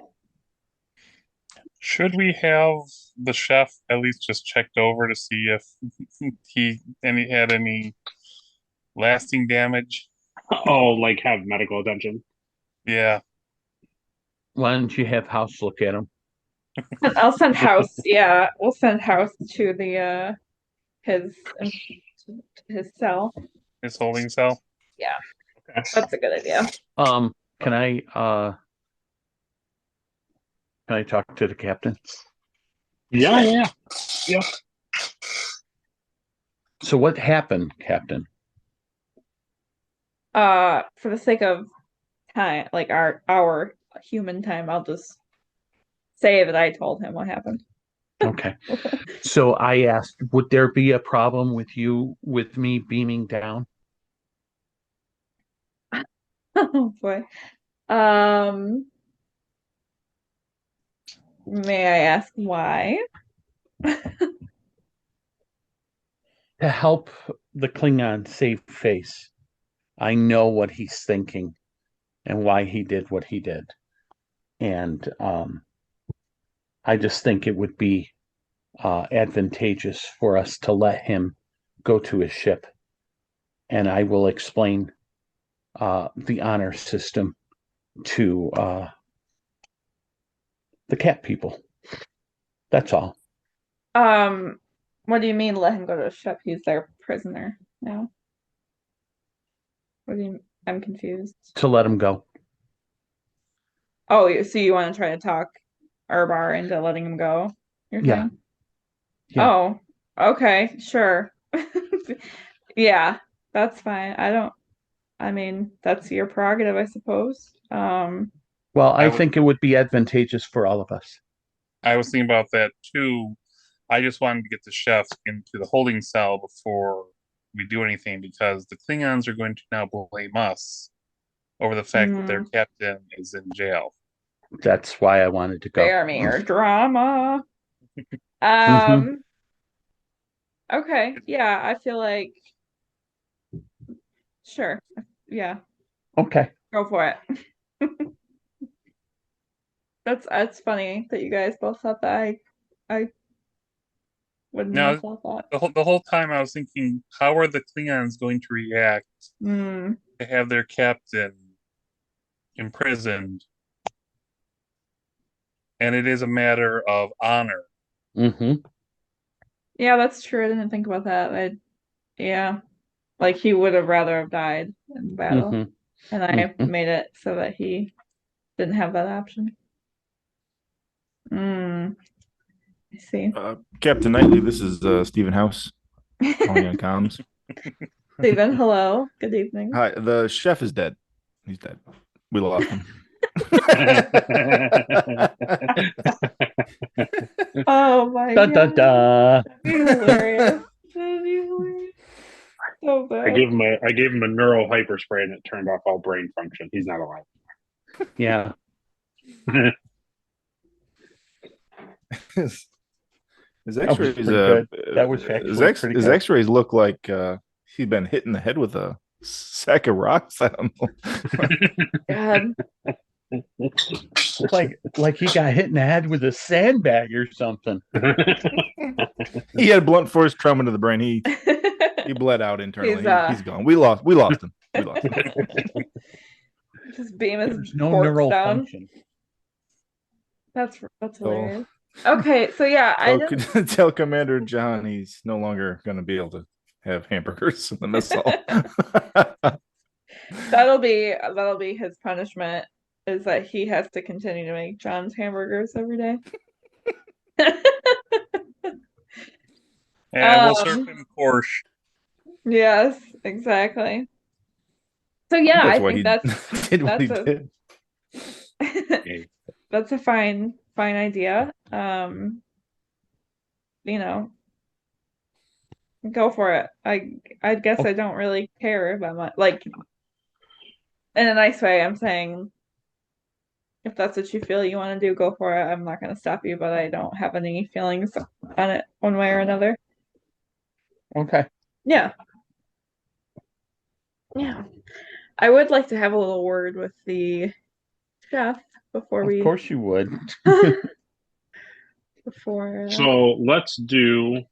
Should we have the chef at least just checked over to see if he had any lasting damage? Oh, have medical attention? Yeah. Why don't you have House look at him? I'll send House. Yeah, we'll send House to the his cell. His holding cell. Yeah, okay. That's a good idea. Can I talk to the captain? Yeah. So what happened, Captain? For the sake of time, our human time, I'll just say that I told him what happened. Okay. So I asked, would there be a problem with me beaming down? Oh boy. May I ask why? To help the Klingon save face. I know what he's thinking and why he did what he did. And I just think it would be advantageous for us to let him go to his ship. And I will explain the honor system to the cat people. That's all. What do you mean let him go to the ship? He's their prisoner now. What do you? I'm confused. To let him go. Oh, so you want to try to talk Urbar into letting him go? You're Yeah. saying? Yeah. Oh, okay, sure. Yeah, that's fine. I mean, that's your prerogative, I suppose. Well, I think it would be advantageous for all of us. I was thinking about that too. I just wanted to get the chef into the holding cell before we do anything, because the Klingons are going to now blame us over the fact that their captain is in jail. That's why I wanted to go. Spare me your drama. Okay, yeah, I feel like sure. Yeah. Okay. Go for it. That's funny that you guys both thought that. I wouldn't have thought that. The whole time I was thinking, how are the Klingons going to react to have their captain imprisoned? And it is a matter of honor. Yeah, that's true. I didn't think about that. Yeah, like he would have rather have died in battle, and I made it so that he didn't have that option. I see. Captain Knightley, this is Stephen House calling on comms. Stephen, hello. Good evening. Hi, the chef is dead. He's dead. We lost him. Oh my god. That'd be hilarious. That'd be hilarious. So bad. I gave him a neural hyper spray and it turned off all brain function. He's not alive. Yeah. His X-rays that was actually his X-rays look like he's been hit in the head with a sack of rocks. I don't know. God. Like he got hit in the head with a sandbag or something. He had blunt force trauma to the brain. He bled out internally. He's gone. We lost him. Just beam his There's no neural down. function. That's hilarious. Okay, so yeah, I didn't... tell Commander John he's no longer going to be able to have hamburgers in the mess hall. That'll be his punishment, is that he has to continue to make John's hamburgers every day. And we'll serve him Porsche. Yes, exactly. So yeah, I think that's did what he did. That's a fine idea. Go for it. I guess I don't really care that much. Like, in a nice way, I'm saying if that's what you feel you want to do, go for it. I'm not going to stop you, but I don't have any feelings on it one way or another. Okay. Yeah. Yeah. I would like to have a little word with the chef before we... Of course you would. Before... So let's do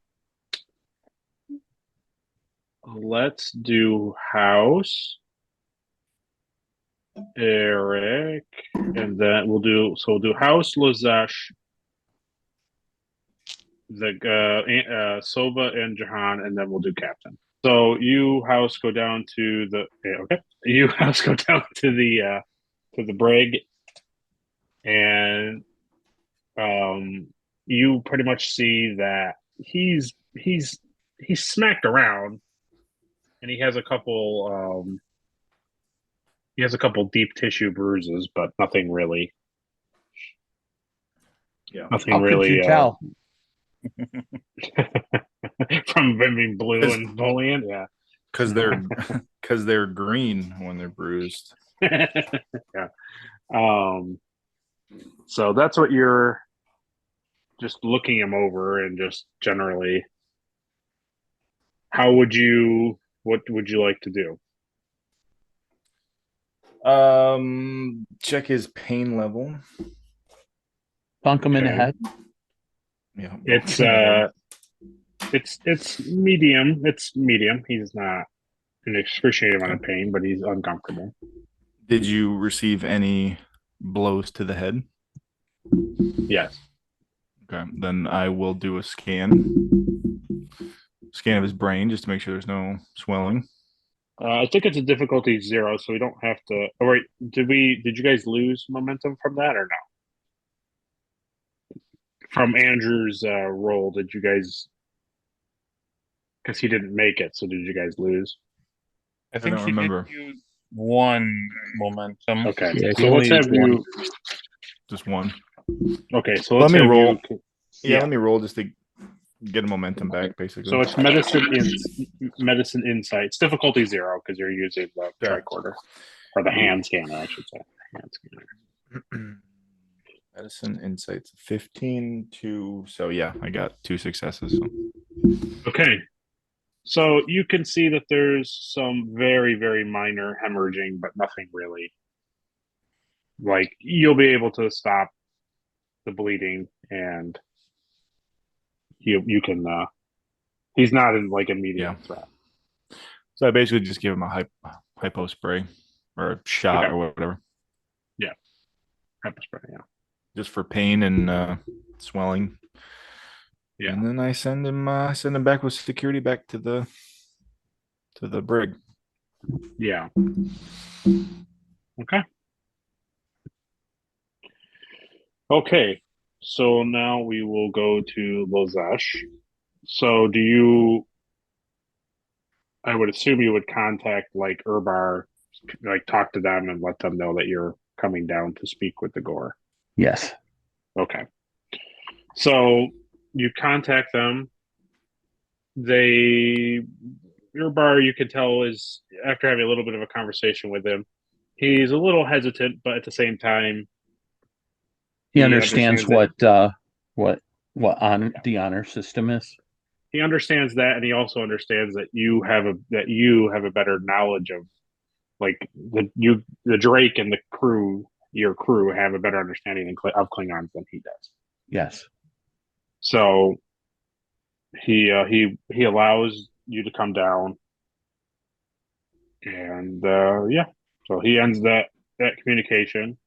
House, Eric, and then we'll do House, Lazesh, the Sova and Jahan, and then we'll do Captain. So you House go down to the You House go down to the brig, and you pretty much see that he's smacked around, and he has a couple deep tissue bruises, but nothing really. Yeah, nothing How really. Could you tell? From him being blue and bullying, yeah. Because they're green when they're bruised. Yeah. So that's what you're just looking him over, and just generally, what would you like to do? Check his pain level. Thunk him in the head. Yeah. It's medium. It's medium. He's not an excruciating amount of pain, but he's uncomfortable. Did you receive any blows to the head? Yes. Okay, then I will do a scan of his brain just to make sure there's no swelling. I think it's a difficulty 0, so we don't have to. Oh wait, did you guys lose momentum from that or no? From Andrew's roll, did you guys? Because he didn't make it, so did you guys lose? I think don't he remember. did use 1 momentum. Okay, Yeah, so let's have you. Just one. Okay, so Let let's me have roll. you. Yeah, let me roll just to get a momentum back, basically. So it's medicine insight. It's difficulty 0 because you're using the tricorder or the hand scanner, I should say. Hand scanner. Medicine insights 15 to so yeah, I got 2 successes. So. Okay. So you can see that there's some very, very minor hemorrhaging, but nothing really. Like you'll be able to stop the bleeding, and you can. He's not in like immediate threat. So I basically just give him a hypo spray or a shot or whatever. Yeah, hypo spray. Yeah, just for pain and swelling. Yeah, and then I send him back with security back to the brig. Yeah. Okay. Okay. So now we will go to Lozesh. So do you? I would assume you would contact like Urbar, like talk to them and let them know that you're coming down to speak with the Gore. Yes. Okay. So you contact them. Urbar, you can tell, is after having a little bit of a conversation with him, he's a little hesitant, but at the same time, he understands what the honor system is. He understands that, and he also understands that you have a better knowledge of, like the Drake and the crew. Your crew have a better understanding of Klingons than he does. Yes. So he allows you to come down, and so he ends that communication.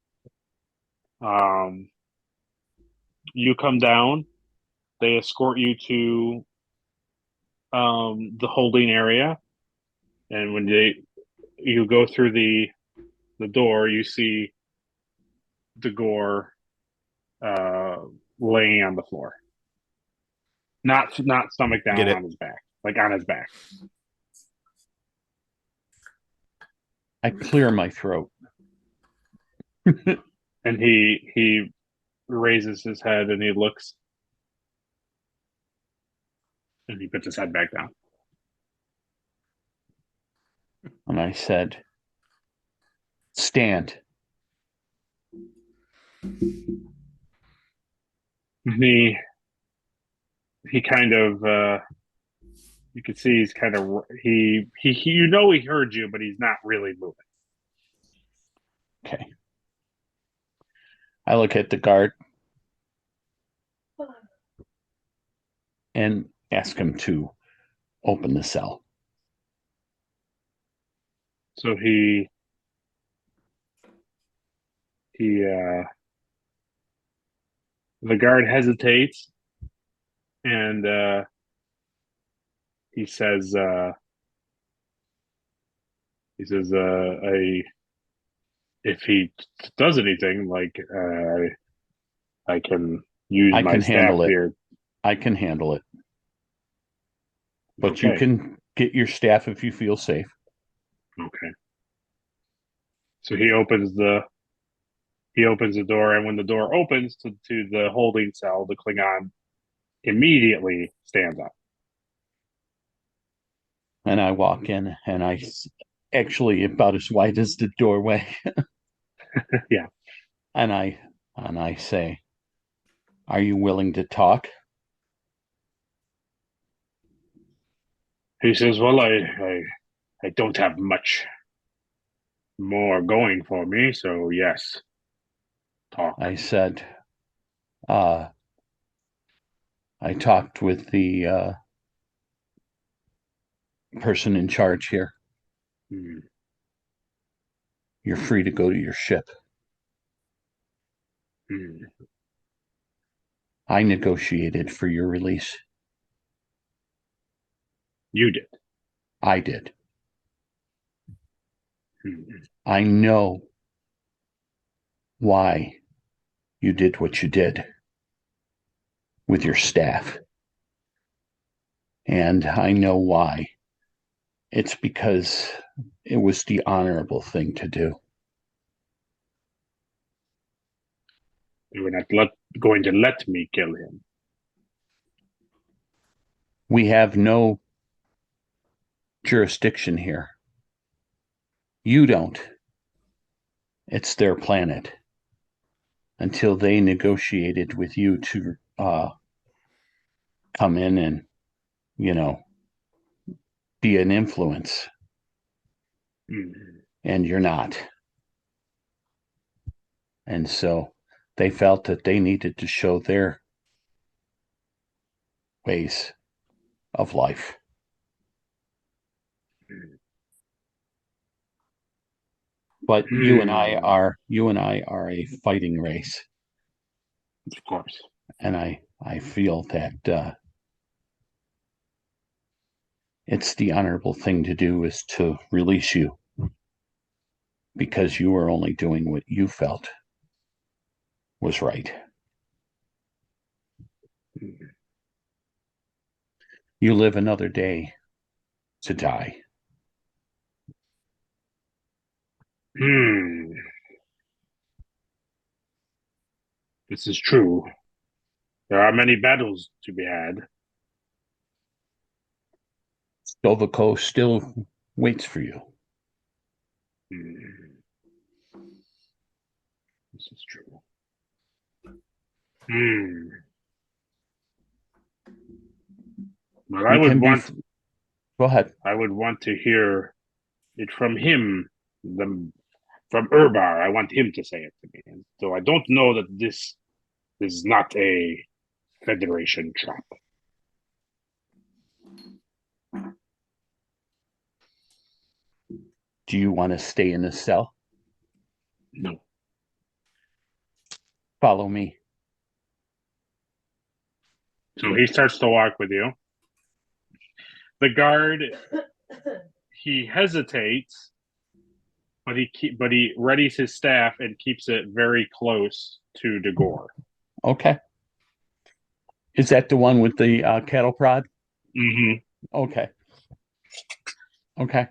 You come down. They escort you to the holding area, and when you go through the door, you see the Gore laying on the floor, not stomach down on his back, like on his back. I clear my throat. And he raises his head and he looks, and he puts his head back down. And I said, "Stand." He kind of you can see he's kind of he he heard you, but he's not really moving. Okay. I look at the guard and ask him to open the cell. So the guard hesitates, and he says, if he does anything, like I can use my staff here. I can handle it. But Okay. You can get your staff if you feel safe. Okay. So he opens the door, and when the door opens to the holding cell, the Klingon immediately stands up. And I walk in, and I actually about as wide as the doorway. Yeah. And I say, "Are you willing to talk?" He says, "Well, I don't have much more going for me, so yes, talk." I said, I talked with the person in charge here. Hmm. you're free to go to your ship. I negotiated for your release. You did. I did. I know why you did what you did with your staff. And I know why. It's because it was the honorable thing to do. You were not going to let me kill him. We have no jurisdiction here. You don't. It's their planet. Until they negotiated with you to come in and, be an influence. And you're not. And so they felt that they needed to show their ways of life. But you and I are a fighting race. Of course. And I feel that it's the honorable thing to do is to release you, because you were only doing what you felt was right. You live another day to die. This is true. There are many battles to be had. Stovako still waits for you. This is true. But I would want. Go ahead. I would want to hear it from him, from Urbar. I want him to say it to me. And so I don't know that this is not a Federation trap. Do you want to stay in the cell? No. Follow me. So he starts to walk with you. The guard, he hesitates, but he readies his staff and keeps it very close to Dagor. Okay. Is that the one with the cattle prod? Mm-hmm. Okay. Okay.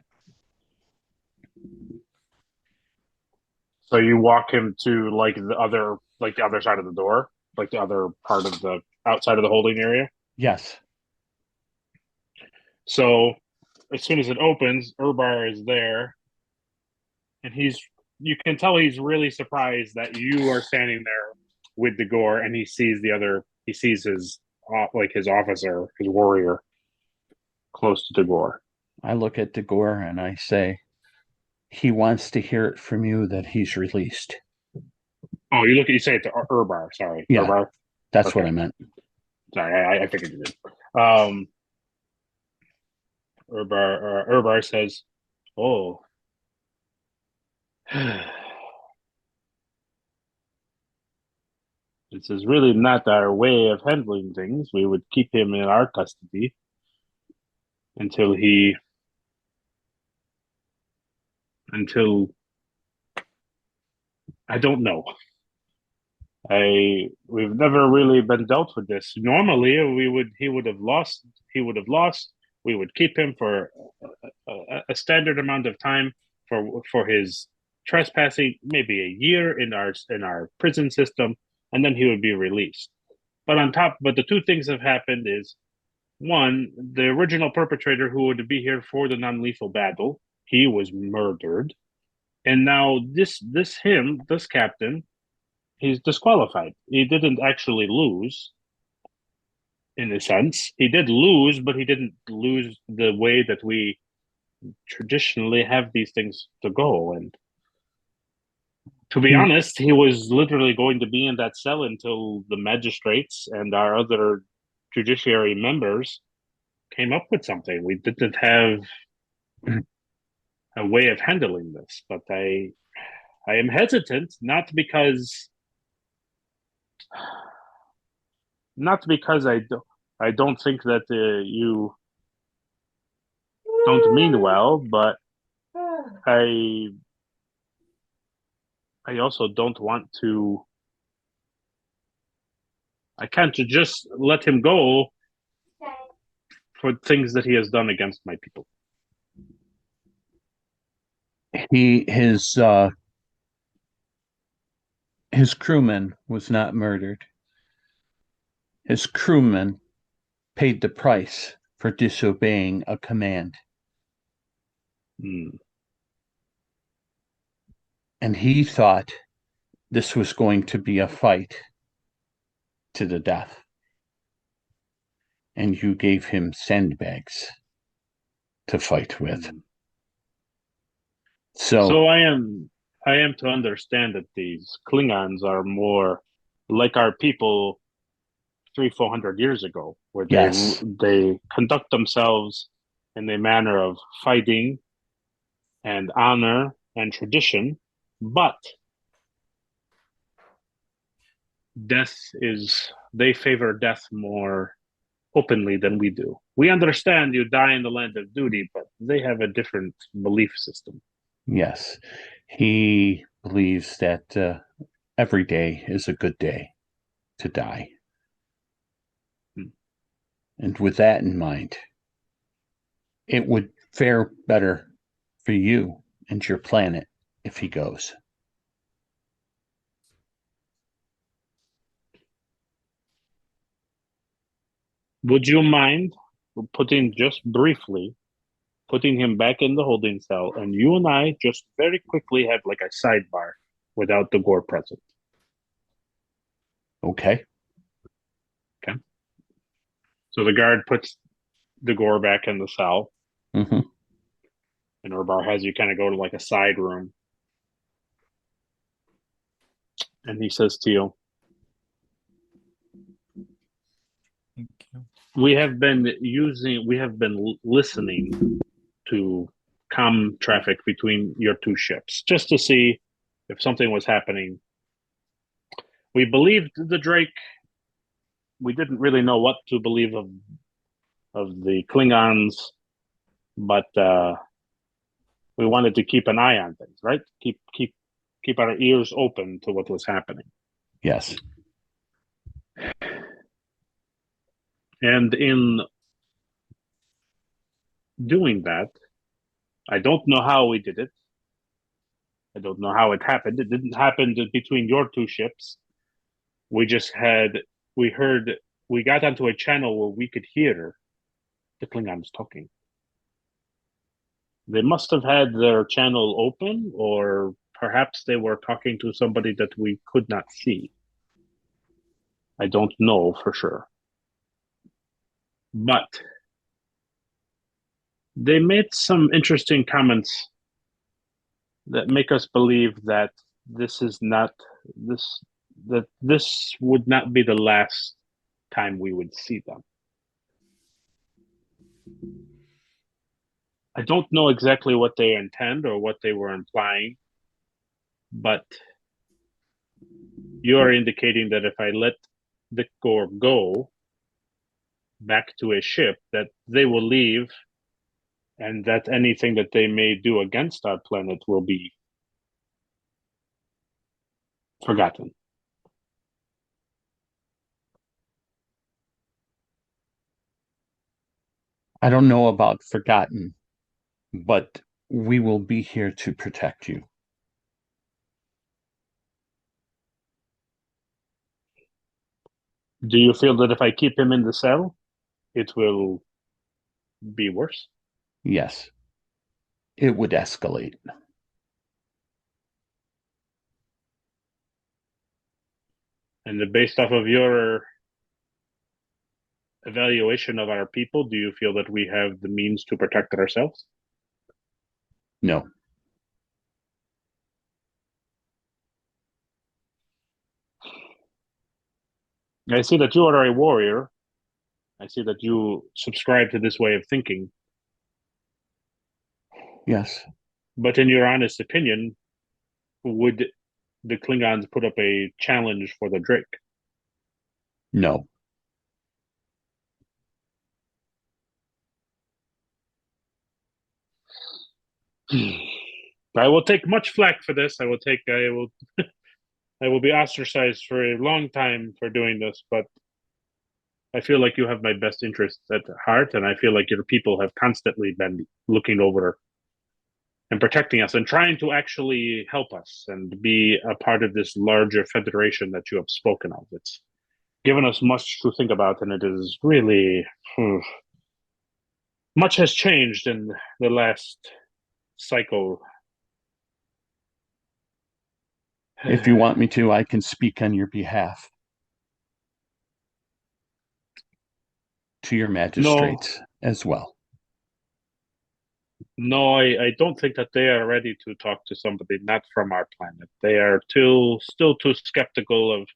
So you walk him to the other side of the door, like the other part of the outside of the holding area? Yes. So as soon as it opens, Urbar is there, and you can tell he's really surprised that you are standing there with Dagor, and he sees his officer, his warrior, close to Dagor. I look at Dagor and I say, he wants to hear it from you that he's released. Oh, you say it to Urbar, sorry. Yeah, Urbar? that's Okay. what I meant. Sorry, I figured you did. Urbar says, "Oh, this is really not our way of handling things. We would keep him in our custody until I don't know. We've never really been dealt with this. Normally, he would have lost. We would keep him for a standard amount of time for his trespassing, maybe a year in our prison system, and then he would be released. But the two things have happened is, one, the original perpetrator who would be here for the non-lethal battle, he was murdered, and now this captain, he's disqualified. He didn't actually lose, in a sense. He did lose, but he didn't lose the way that we traditionally have these things to go. And to be honest, he was literally going to be in that cell until the magistrates and our other judiciary members came up with something. We didn't have a way of handling this, but I am hesitant, not because I don't think that you don't mean well, but I also don't want to. I can't just let him go for things that he has done against my people. His crewman was not murdered. His crewman paid the price for disobeying a command. And he thought this was going to be a fight to the death. And you gave him sandbags to fight with. So I am to understand that these Klingons are more like our people 300-400 years ago, where they conduct themselves in a manner of fighting and honor and tradition, but they favor death more openly than we do. We understand you die in the land of duty, but they have a different belief system. Yes, he believes that every day is a good day to die. And with that in mind, it would fare better for you and your planet if he goes. Would you mind just briefly putting him back in the holding cell, and you and I just very quickly have like a sidebar without the gore present? Okay. So the guard puts the gore back in the cell. Mm-hmm. And Urbar has you kind of go to like a side room. And he says to you, Thank you. we have been listening to comm traffic between your two ships just to see if something was happening. We believed the Drake. We didn't really know what to believe of the Klingons, but we wanted to keep an eye on things, right? Keep our ears open to what was happening. Yes. And in doing that, I don't know how we did it. I don't know how it happened. It didn't happen between your two ships. We got onto a channel where we could hear the Klingons talking. They must have had their channel open, or perhaps they were talking to somebody that we could not see. I don't know for sure. But they made some interesting comments that make us believe that this would not be the last time we would see them. I don't know exactly what they intend or what they were implying, but you're indicating that if I let the Gore go back to a ship, that they will leave, and that anything that they may do against our planet will be forgotten. I don't know about forgotten, but we will be here to protect you. Do you feel that if I keep him in the cell, it will be worse? Yes. It would escalate. And based off of your evaluation of our people, do you feel that we have the means to protect ourselves? No. I see that you are a warrior. I see that you subscribe to this way of thinking. Yes. But in your honest opinion, would the Klingons put up a challenge for the Drake? No. I will take much flack for this. I will I will be ostracized for a long time for doing this, but I feel like you have my best interests at heart, and I feel like your people have constantly been looking over and protecting us and trying to actually help us and be a part of this larger federation that you have spoken of. It's given us much to think about, and it is really much has changed in the last cycle. If you want me to, I can speak on your behalf to your magistrates as well. No, I don't think that they are ready to talk to somebody not from our planet. They are still too skeptical of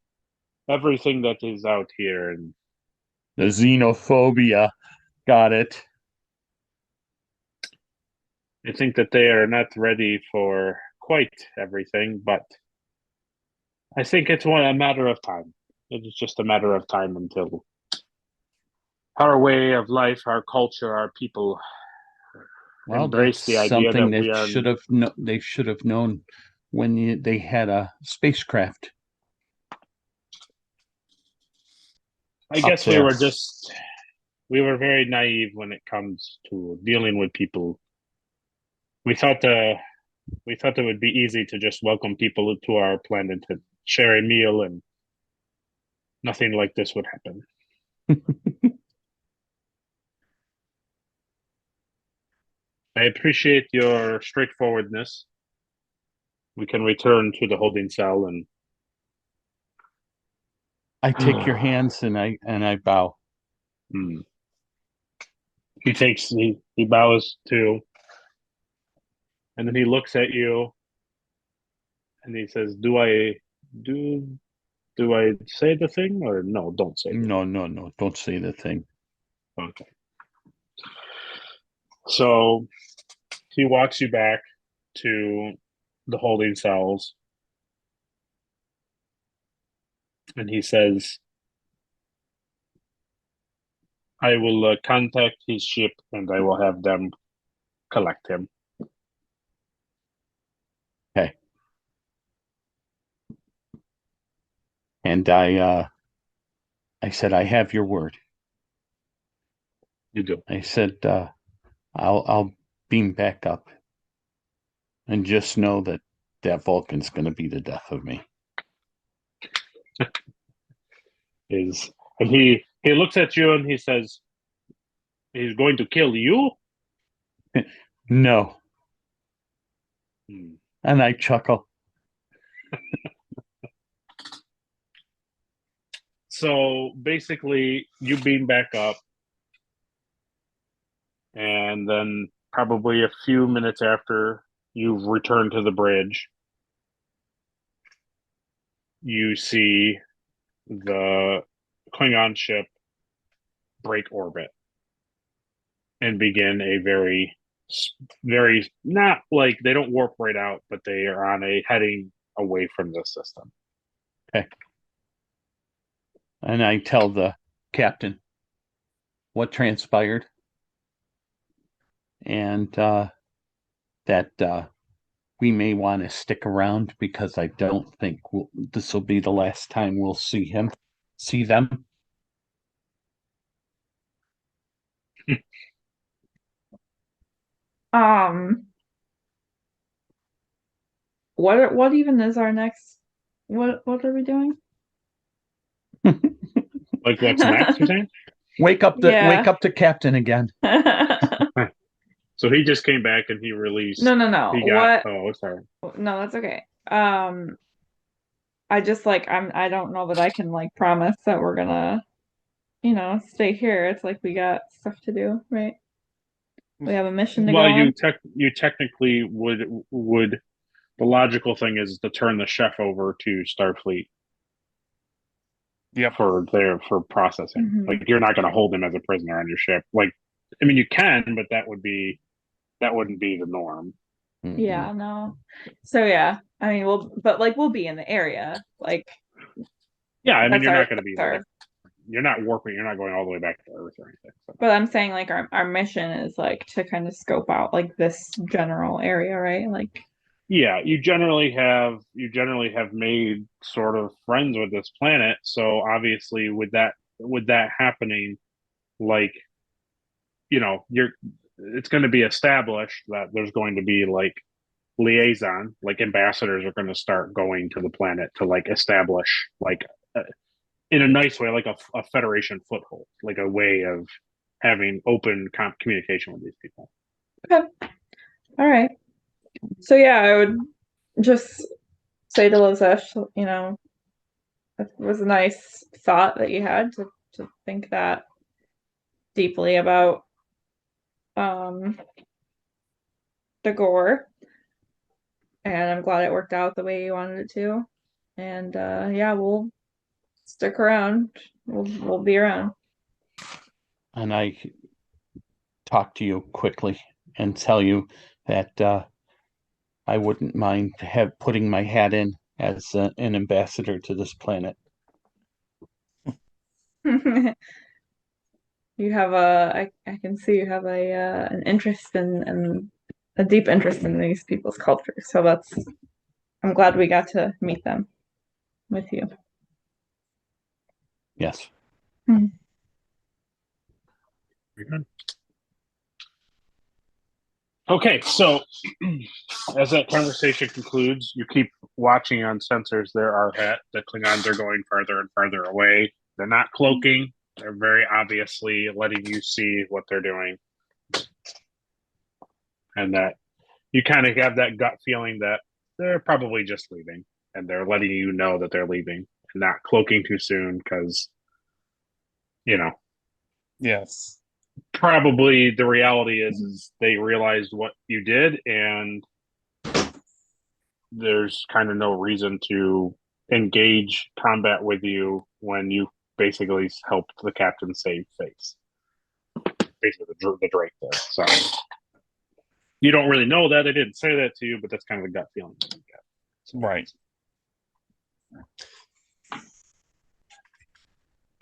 everything that is out here. And the xenophobia. Got it. I think that they are not ready for quite everything, but I think it's a matter of time. It is just a matter of time until our way of life, our culture, our people embrace the idea that we are. They should have known when they had a spacecraft. I guess we were very naive when it comes to dealing with people. We thought it would be easy to just welcome people to our planet and share a meal, and nothing like this would happen. I appreciate your straightforwardness. We can return to the holding cell, and I take your hands and I bow. He bows too, and then he looks at you, and he says, "Do I say the thing, or no? Don't say. No, don't say the thing." Okay. So he walks you back to the holding cells, and he says, I will contact his ship, and I will have them collect him. Okay. And I said, I have your word. You do. I said, I'll beam back up, and just know that Vulcan's going to be the death of me. And he looks at you and he says, he's going to kill you? No. And I chuckle. So basically, you beam back up, and then probably a few minutes after you've returned to the bridge, you see the Klingon ship break orbit and begin a very, very, not like they don't warp right out, but they are on a heading away from the system. Okay. And I tell the captain what transpired, and that we may want to stick around, because I don't think this will be the last time we'll see them. What even is our next? What are we doing? Like, what's next, you're saying? Wake up the captain again. So he just came back and he released. No. Oh, sorry. No, that's okay. I just I don't know that I can promise that we're gonna, stay here. It's like we got stuff to do, right? We have a mission to go on. You technically would. The logical thing is to turn the chef over to Starfleet. Yeah, for processing. Mm-hmm. Like, you're not going to hold him as a prisoner on your ship. Like, I mean, you can, but that wouldn't be the norm. Yeah, no. So yeah, I mean, we'll be in the area. Like, yeah, I mean, you're our not going to be like, you're not warping, you're not going all the way back to Earth or anything. So. But I'm saying like our mission is like to kind of scope out like this general area, right? Like, yeah, you generally have made sort of friends with this planet. So obviously, with that happening, like, it's going to be established that there's going to be like liaison, like ambassadors are going to start going to the planet to like establish like in a nice way, like a Federation foothold, like a way of having open communication with these people. okay. All right. So yeah, I would just say to Lizesh, it was a nice thought that you had to think that deeply about the gore. And I'm glad it worked out the way you wanted it to. And yeah, we'll stick around. We'll be around. And I talk to you quickly and tell you that I wouldn't mind putting my hat in as an ambassador to this planet. You have I can see you have an interest in a deep interest in these people's culture. So I'm glad we got to meet them with you. Yes. Okay, so as that conversation concludes, you keep watching on sensors. There are the Klingons are going farther and farther away. They're not cloaking. They're very obviously letting you see what they're doing. And that you kind of have that gut feeling that they're probably just leaving. And they're letting you know that they're leaving and not cloaking too soon because, Yes. Probably the reality is they realized what you did and there's kind of no reason to engage combat with you when you basically helped the captain save face. Basically the Drake there. So you don't really know that. They didn't say that to you, but that's kind of the gut feeling that you get. Right.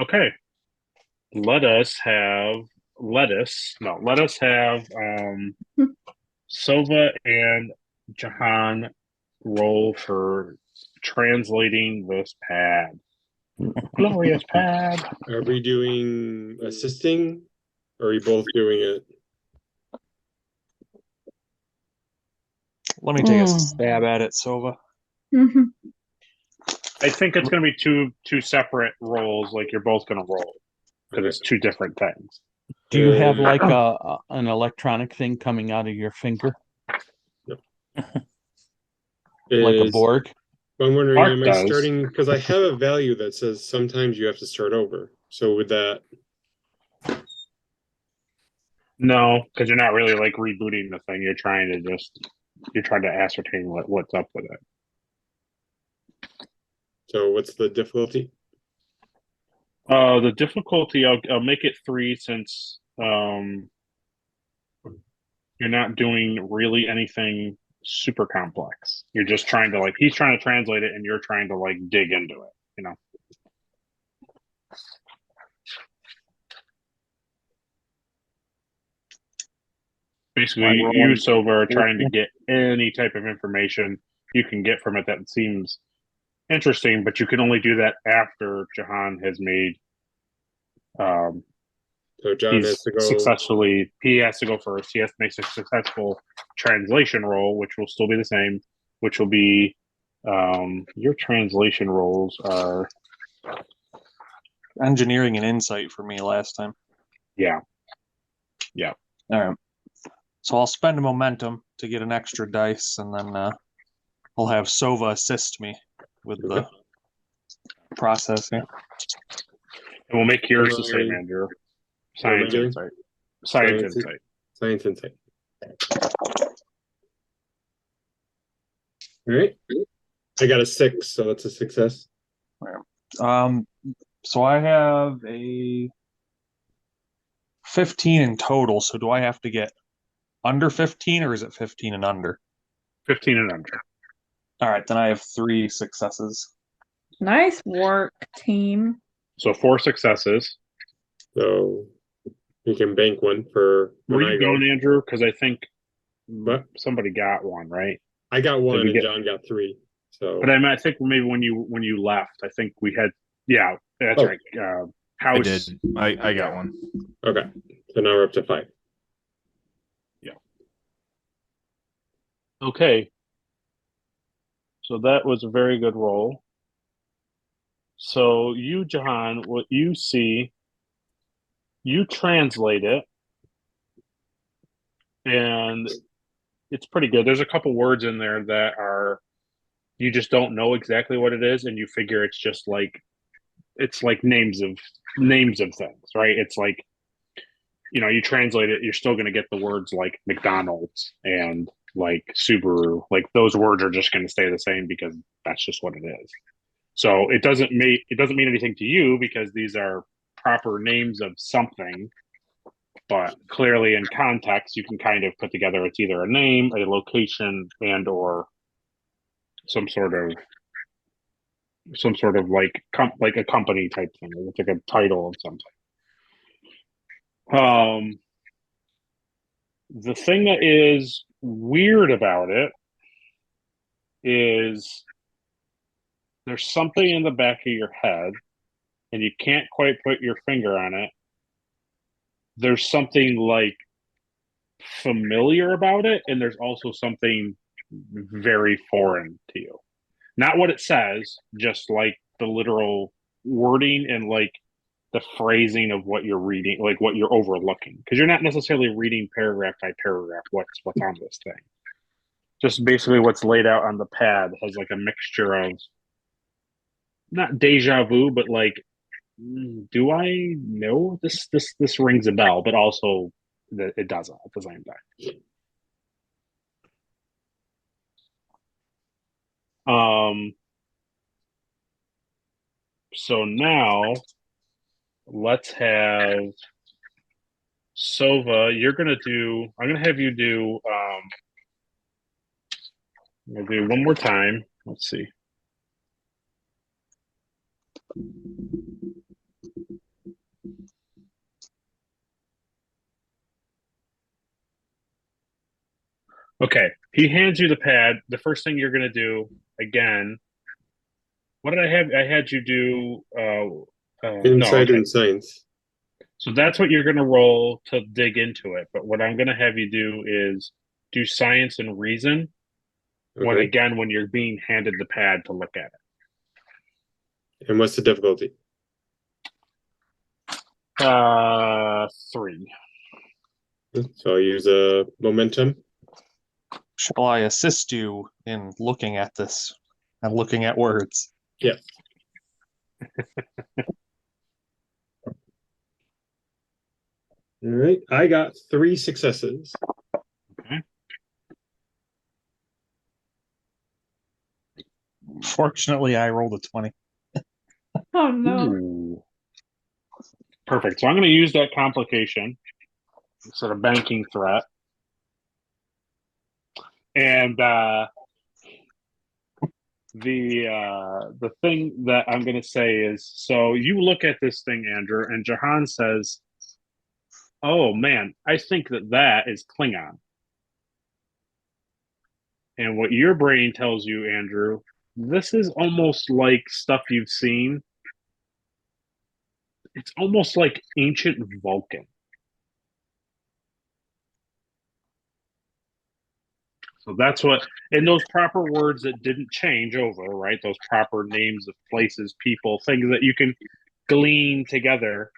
Okay. Let us have Sova and Jahan roll for translating this pad. Glorious pad. Are we doing assisting? Or are you both doing it? Let me take a stab at it, Sova. I think it's going to be two separate rolls. Like you're both going to roll because it's two different things. Do you have like an electronic thing coming out of your finger? No. Like a Borg? I'm wondering, Mark am I starting, because I have a value that says sometimes you have to start over. So with that, no, because you're not really like rebooting the thing. You're trying to ascertain what's up with it. So what's the difficulty? The difficulty, I'll make it 3 since you're not doing really anything super complex. You're just trying to he's trying to translate it and you're trying to dig into it, Basically, you, Sova, are trying to get any type of information you can get from it that seems interesting, but you can only do that after Jahan has made. So John has to go successfully. He has to go first. He has to make a successful translation roll, which will still be the same. Which will be your translation rolls are engineering and insight for me last time. Yeah. All right. So I'll spend a momentum to get an extra dice, and then I'll have Sova assist me with the processing. And we'll make yours the same, Andrew. Science insight. Science insight. All right. I got a 6, so that's a success. So I have a 15 in total. So do I have to get under 15 or is it 15 and under? 15 and under. All right, then I have 3 successes. Nice work, team. So 4 successes. So you can bank one for when Were I you go. going, Andrew? Because I think What? somebody got one, right? I got one and get... John got 3. So, but I think maybe when you left, I think we had. Yeah, that's right. House. I did. I got one. Okay, so now we're up to 5. Yeah. Okay. So that was a very good roll. So you, Jahan, what you see, you translate it, and it's pretty good. There's a couple words in there that are you just don't know exactly what it is, and you figure it's just like names of things, right? It's like, you translate it, you're still going to get the words like McDonald's and like Subaru. Like those words are just going to stay the same because that's just what it is. So it doesn't mean anything to you because these are proper names of something, but clearly in context you can kind of put together it's either a name, a location, and or some sort of like a company type thing. It's like a title of something. The thing that is weird about it is there's something in the back of your head and you can't quite put your finger on it. There's something like familiar about it, and there's also something very foreign to you. Not what it says, just like the literal wording and like the phrasing of what you're reading, like what you're overlooking, because you're not necessarily reading paragraph by paragraph what's on this thing. Just basically what's laid out on the pad has like a mixture of not deja vu, but like, do I know this? This rings a bell, but also it doesn't at the same time. So now let's have Sova. I'm gonna have you do. I'm gonna do one more time. Let's see. Okay, he hands you the pad. The first thing you're gonna do again. What did I have? I had you do Insight and science. So that's what you're gonna roll to dig into it. But what I'm gonna have you do is do science and reason. Okay. When you're being handed the pad to look at it. And what's the difficulty? 3. So I'll use a momentum. Shall I assist you in looking at this and looking at words? Yeah. All right. I got 3 successes. Okay. Fortunately, I rolled a 20. Oh no. Ooh. Perfect. So I'm going to use that complication instead of banking threat. And the thing that I'm going to say is, so you look at this thing, Andrew, and Jahan says, "Oh man, I think that is Klingon." And what your brain tells you, Andrew, this is almost like stuff you've seen. It's almost like ancient Vulcan. So that's what, and those proper words that didn't change over, right? Those proper names of places, people, things that you can glean together.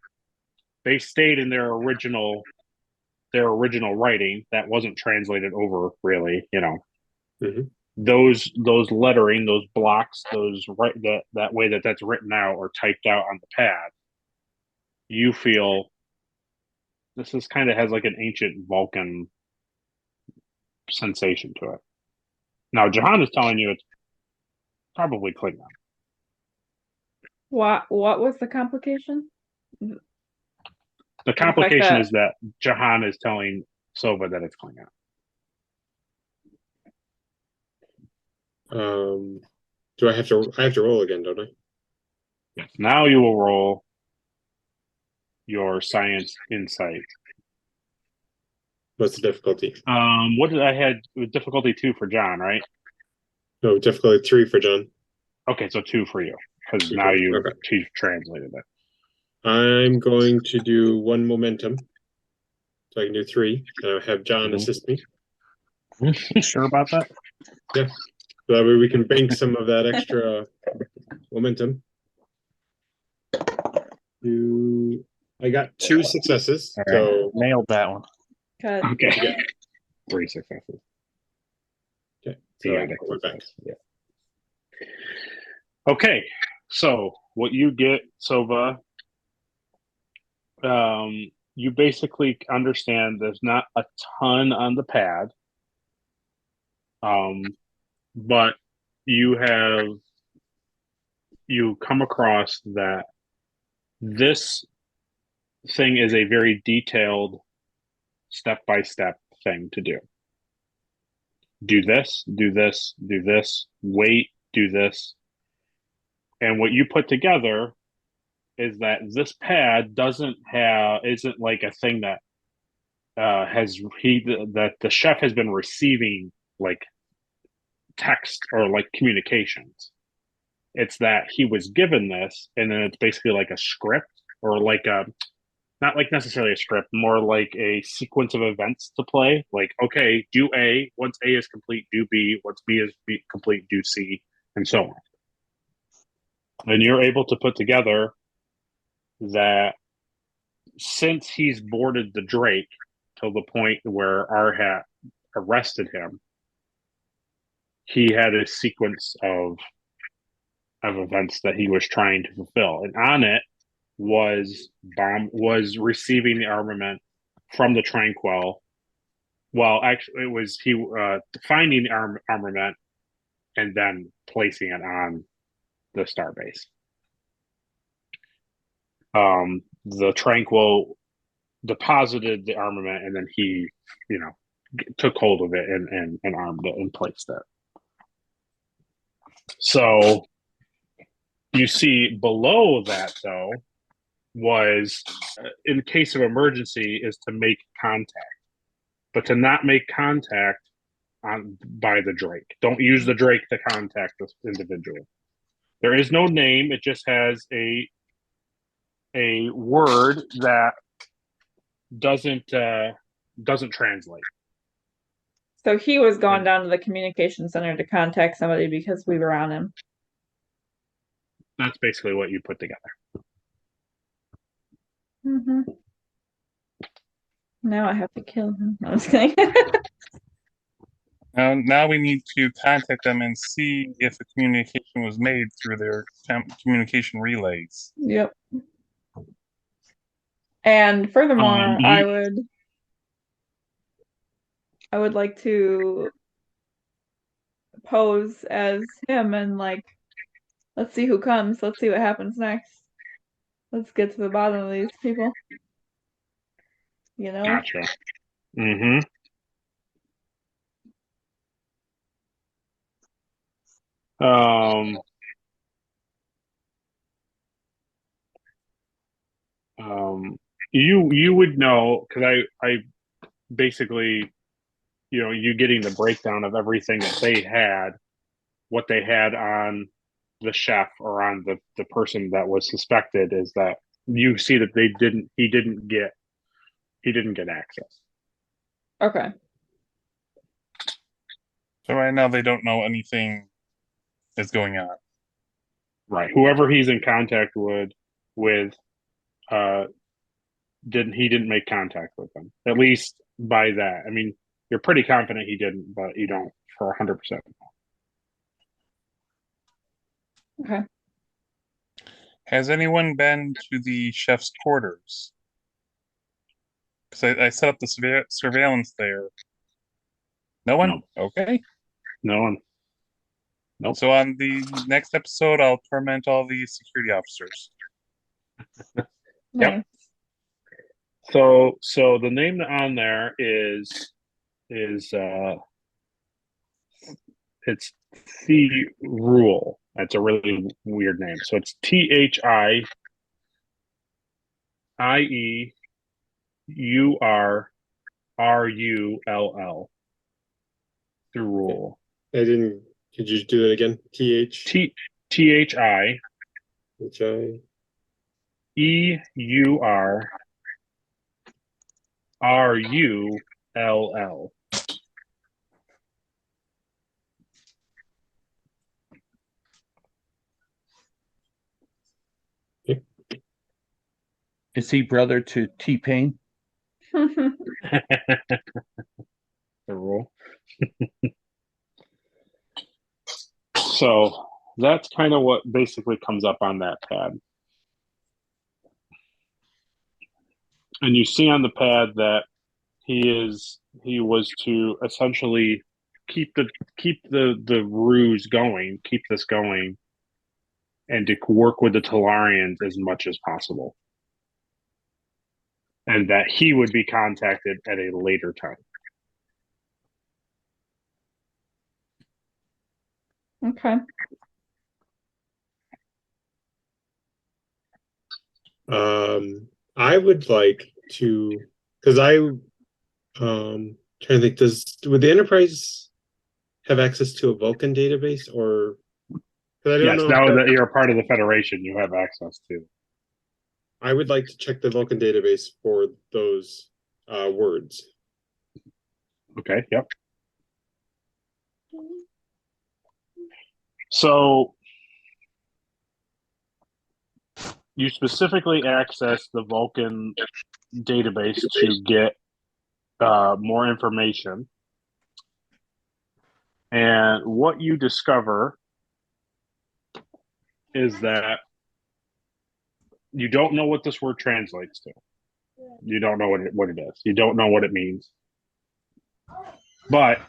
They stayed in their original writing that wasn't translated over, really. Mm-hmm. Those lettering, those blocks, that way that's written out or typed out on the pad. You feel this is kind of has like an ancient Vulcan sensation to it. Now, Jahan is telling you it's probably Klingon. What was the complication? The complication is that Jahan is telling Sova that it's Klingon. Do I have to? I have to roll again, don't I? Yes. Now you will roll your science insight. What's the difficulty? What did I had difficulty 2 for John, right? No, difficulty 3 for John. Okay, so 2 for you because now you've translated it. I'm going to do 1 momentum, so I can do 3, and I'll have John assist me. Sure about that? Yeah, so that way we can bank some of that extra momentum. I got 2 successes, All right. so Nailed that one. Good. Okay, yeah. 3 successes. Okay, so we're back. Yeah. Okay, so what you get, Sova, you basically understand there's not a ton on the pad, but you come across that this thing is a very detailed step-by-step thing to do. Do this, do this, do this, wait, do this. And what you put together is that this pad isn't like a thing that that the chef has been receiving like text or like communications. It's that he was given this, and then it's basically like a script or like a not like necessarily a script, more like a sequence of events to play. Like, okay, do A. Once A is complete, do B. Once B is complete, do C, and so on. And you're able to put together that since he's boarded the Drake till the point where Arhat arrested him, he had a sequence of events that he was trying to fulfill, and on it was receiving the armament from the Tranquil. Well, actually, it was he finding the armament and then placing it on the starbase. The Tranquil deposited the armament, and then he, took hold of it and armed it and placed it. So you see below that, though, was in case of emergency is to make contact, but to not make contact by the Drake. Don't use the Drake to contact this individual. There is no name. It just has a word that doesn't translate. So he was going down to the communication center to contact somebody because we were on him. That's basically what you put together. Mm-hmm. Now I have to kill him. I was kidding. Now we need to contact them and see if a communication was made through their communication relays. Yep. And furthermore, I would like to pose as him and let's see who comes. Let's see what happens next. Let's get to the bottom of these people. Gotcha. Mm-hmm. You would know because I basically, you getting the breakdown of everything that they had, what they had on the chef or on the person that was suspected is that you see that he didn't get access. Okay. So right now they don't know anything is going on. Right. Whoever he's in contact with didn't make contact with them. At least by that. I mean, you're pretty confident he didn't, but you don't for 100%. Okay. Has anyone been to the chef's quarters? Because I set up the surveillance there. No one? No. Okay. No one. Nope. So on the next episode, I'll torment all the security officers. Yep. So the name on there is it's Rule. That's a really weird name. So it's THIEURRULL. Through rule. I didn't. Could you do that again? THIEURRULL. Is he brother to T-Pain? The rule. So that's kind of what basically comes up on that pad. And you see on the pad that he was to essentially keep the ruse going, keep this going, and to work with the Talarians as much as possible. And that he would be contacted at a later time. Okay. I would like to, because trying to think, would the Enterprise have access to a Vulcan database, or because I don't know now that you're a part of the Federation, you have access to. I would like to check the Vulcan database for those words. Okay, yep. So you specifically access the Vulcan database to get more information. And what you discover is that you don't know what this word translates to. You don't know what it is. You don't know what it means. But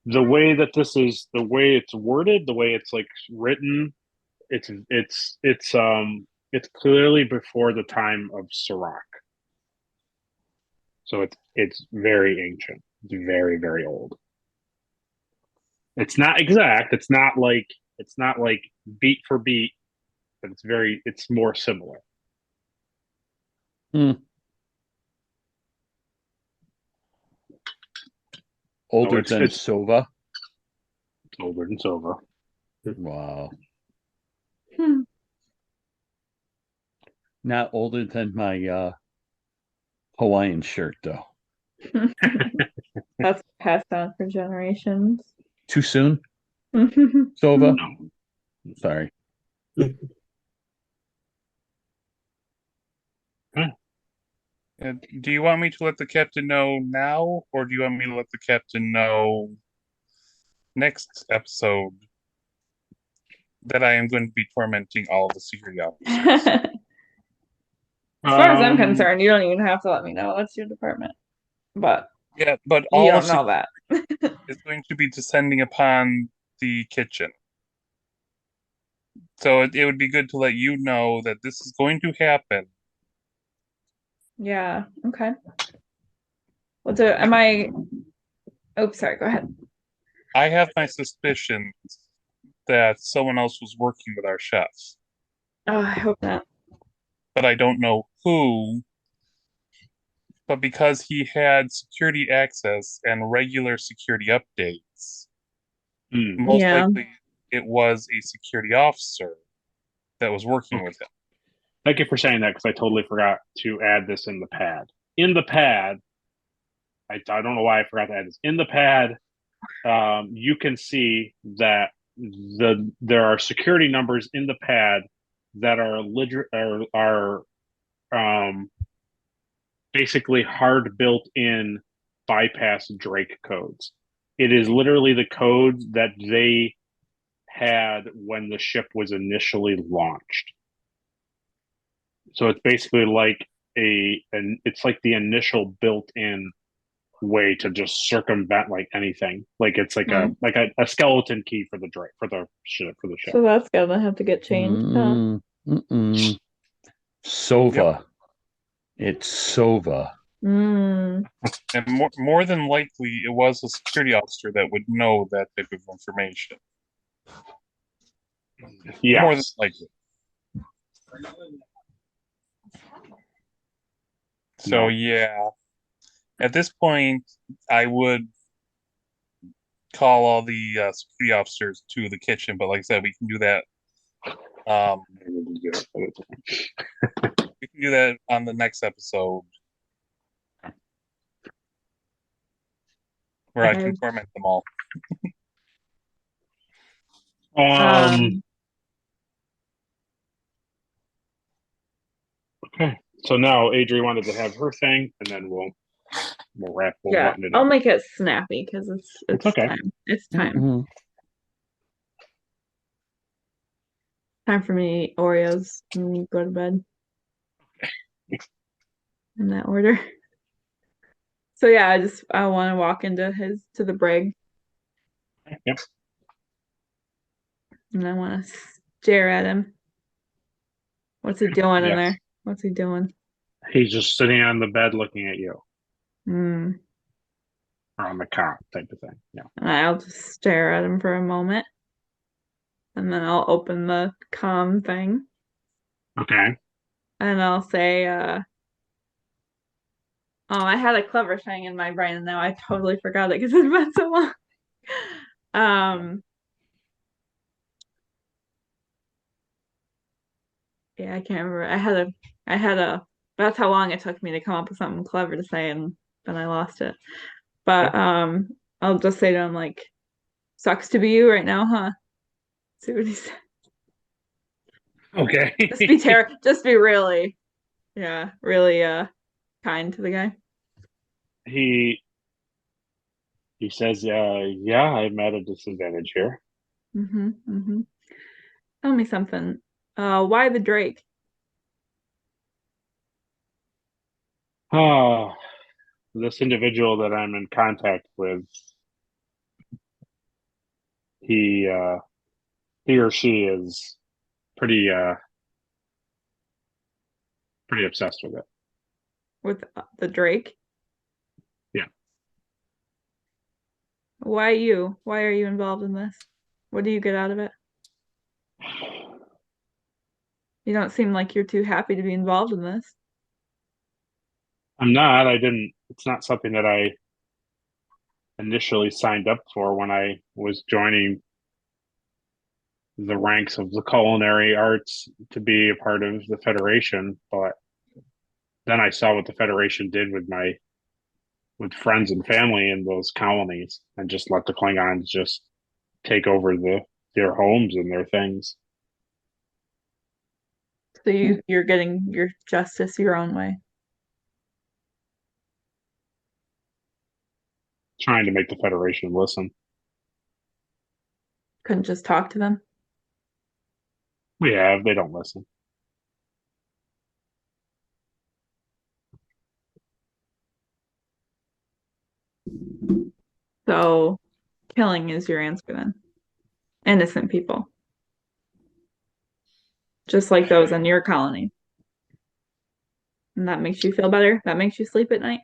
the way that the way it's worded, the way it's like written, it's clearly before the time of Serac. So it's very ancient. It's very, very old. It's not exact. It's not like beat for beat, but it's more similar. Older than Sova? Older than Sova. Wow. Not older than my Hawaiian shirt, though. That's passed on for generations. Too soon? Sova? No. Sorry. Do you want me to let the captain know now, or do you want me to let the captain know next episode that I am going to be tormenting all of the security officers? As far as I'm concerned, you don't even have to let me know. That's your department. But yeah, but you all don't know that. is going to be descending upon the kitchen. So it would be good to let you know that this is going to happen. Yeah, okay. Well, oops, sorry, go ahead. I have my suspicions that someone else was working with our chef. Oh, I hope not. But I don't know who. But because he had security access and regular security updates, most likely it was a security officer that was working with him. Thank you for saying that, because I totally forgot to add this in the pad. In the pad, I don't know why I forgot to add this. In the pad, you can see that there are security numbers in the pad that are basically hard built-in bypass Drake codes. It is literally the codes that they had when the ship was initially launched. So it's basically like it's like the initial built-in way to just circumvent like anything. Like it's like a skeleton key for the Drake for the ship. So that's gonna have to get changed. Sova. Yep. It's Sova. Mm. And more than likely, it was a security officer that would know that type of information. Yeah. More than likely. So yeah, at this point, I would call all the security officers to the kitchen. But like I said, we can do that. We can do that on the next episode, where I can torment them all. Okay. So now Adri wanted to have her thing, and then we'll wrap. We'll Yeah, button it I'll up. make it snappy because it's okay. time. It's time. Mm-hmm. Time for me to eat Oreos and go to bed. In that order. So yeah, I want to walk into the brig. Yep. And I want to stare at him. What's he doing in there? What's he doing? He's just sitting on the bed looking at you. Mm. Or on the cot type of thing. Yeah. And I'll just stare at him for a moment. And then I'll open the comm thing. Okay. And I'll say, oh, I had a clever thing in my brain and now I totally forgot it because it's been so long. Yeah, I can't remember. I had a that's how long it took me to come up with something clever to say and then I lost it. But I'll just say to him like, sucks to be you right now, huh? See what he says. Okay. Just be really, really kind to the guy. He says, yeah, I'm at a disadvantage here. Mm-hmm. Tell me something. Why the Drake? This individual that I'm in contact with, he or she is pretty obsessed with it. With the Drake? Yeah. Why you? Why are you involved in this? What do you get out of it? You don't seem like you're too happy to be involved in this. I'm not. It's not something that I initially signed up for when I was joining the ranks of the culinary arts to be a part of the Federation. But then I saw what the Federation did with friends and family in those colonies and just let the Klingons just take over their homes and their things. So you're getting your justice your own way. Trying to make the Federation listen. Couldn't just talk to them? We have. They don't listen. So killing is your answer then. Innocent people. Just like those in your colony. And that makes you feel better? That makes you sleep at night?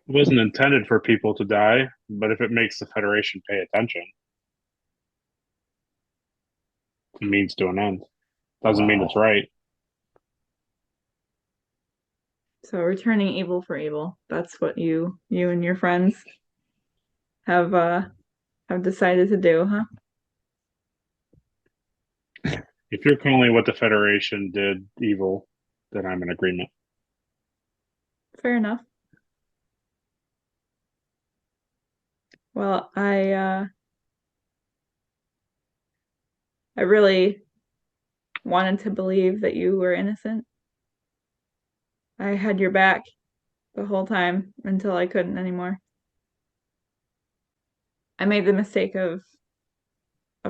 It wasn't intended for people to die, but if it makes the Federation pay attention, it means to an end. Doesn't mean it's right. So returning evil for evil. That's what you and your friends have decided to do, huh? If you're calling what the Federation did evil, then I'm in agreement. Fair enough. Well, I really wanted to believe that you were innocent. I had your back the whole time until I couldn't anymore. I made the mistake of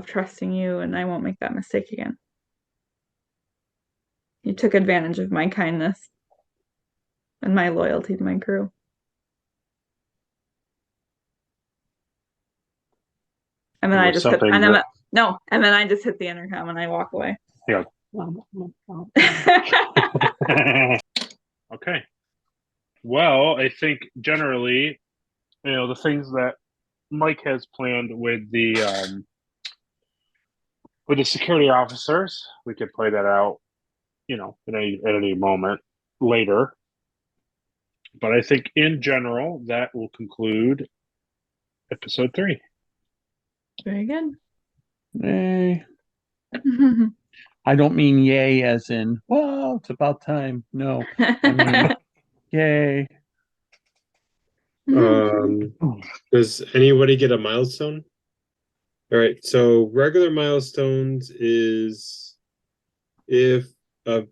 trusting you, and I won't make that mistake again. You took advantage of my kindness and my loyalty to my crew. And then I just hit, and then I just hit the intercom and I walk away. Yeah. Okay. Well, I think generally, the things that Mike has planned with the security officers, we could play that out, at any moment later. But I think in general, that will conclude episode 3. Very good. Yay. I don't mean yay as in, well, it's about time. No, I mean, yay. Does anybody get a milestone? All right, so regular milestones is if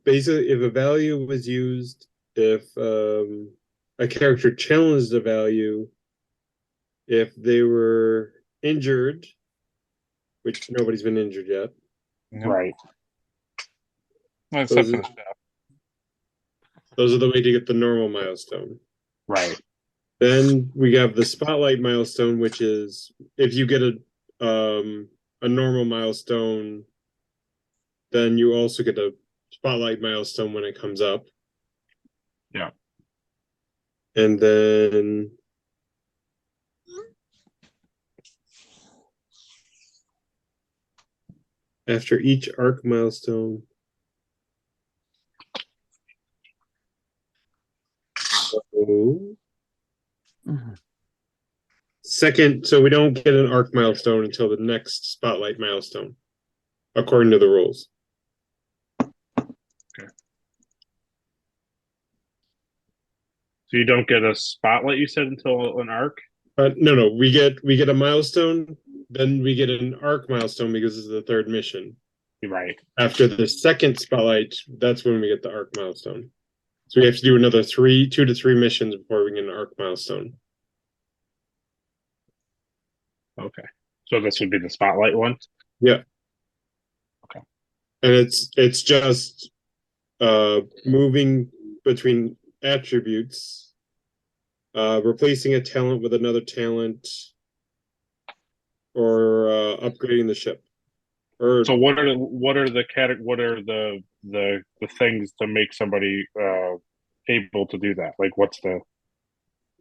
basically if a value was used, if a character challenged a value, if they were injured, which nobody's been injured yet. Right. Well, except for the chef. Those are the way to get the normal milestone. Right. Then we have the spotlight milestone, which is if you get a normal milestone, then you also get a spotlight milestone when it comes up. Yeah. And then after each arc milestone, second, so we don't get an arc milestone until the next spotlight milestone, according to the rules. Okay. So you don't get a spotlight, you said, until an arc? No, we get a milestone, then we get an arc milestone because it's the third mission. Right. After the second spotlight, that's when we get the arc milestone. So we have to do another 2 to 3 missions before we get an arc milestone. Okay. So this would be the spotlight one? Yeah. Okay. And it's just moving between attributes, replacing a talent with another talent, or upgrading the ship. So what are the things to make somebody able to do that? Like what's the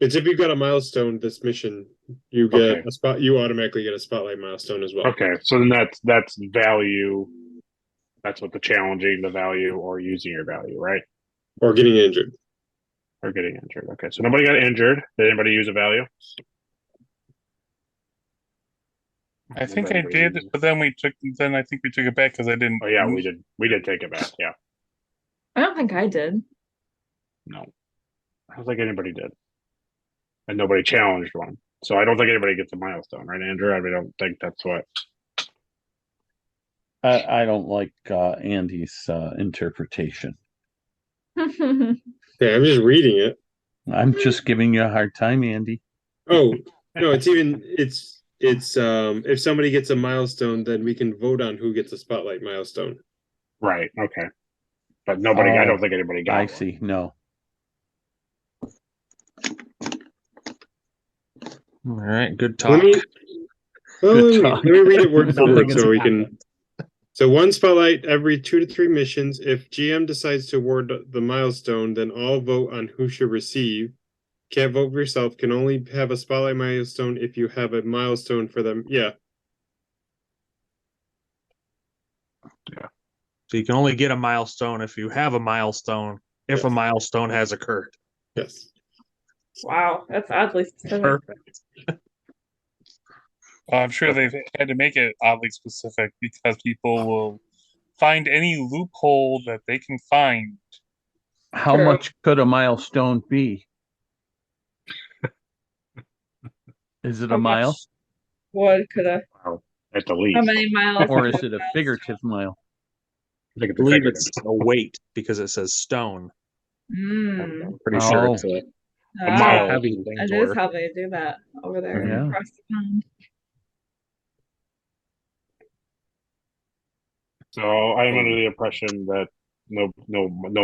It's if you've got a milestone this mission, you get a spot. You automatically get a spotlight milestone as well. Okay, so then that's value. That's what the challenging the value or using your value, right? Or getting injured. Or getting injured. Okay, so nobody got injured. Did anybody use a value? I think I did, but then I think we took it back because I didn't. Oh yeah, we did. We did take it back. Yeah. I don't think I did. No, I don't think anybody did, and nobody challenged one. So I don't think anybody gets a milestone, right, Andrew? I don't think that's what. I don't like Andy's interpretation. Yeah, I'm just reading it. I'm just giving you a hard time, Andy. Oh no, it's if somebody gets a milestone, then we can vote on who gets a spotlight milestone. Right. Okay. But nobody. I don't think anybody got. I see. No. All right. Good talk. Let me read it word for word so we can. So 1 spotlight every 2 to 3 missions. If GM decides to award the milestone, then all vote on who should receive. Can't vote for yourself. Can only have a spotlight milestone if you have a milestone for them. Yeah. Yeah. So you can only get a milestone if you have a milestone, if a milestone has occurred. Yes. Wow, that's oddly specific. Perfect. I'm sure they've had to make it oddly specific because people will find any loophole that they can find. How much could a milestone be? Is it a mile? What could a? Wow, at the least. How many miles? Or is it a figurative mile? I believe it's a weight because it says stone. I'm pretty sure it's a mile heavy thing. That is how they do that over there across the pond. So I am under the impression that no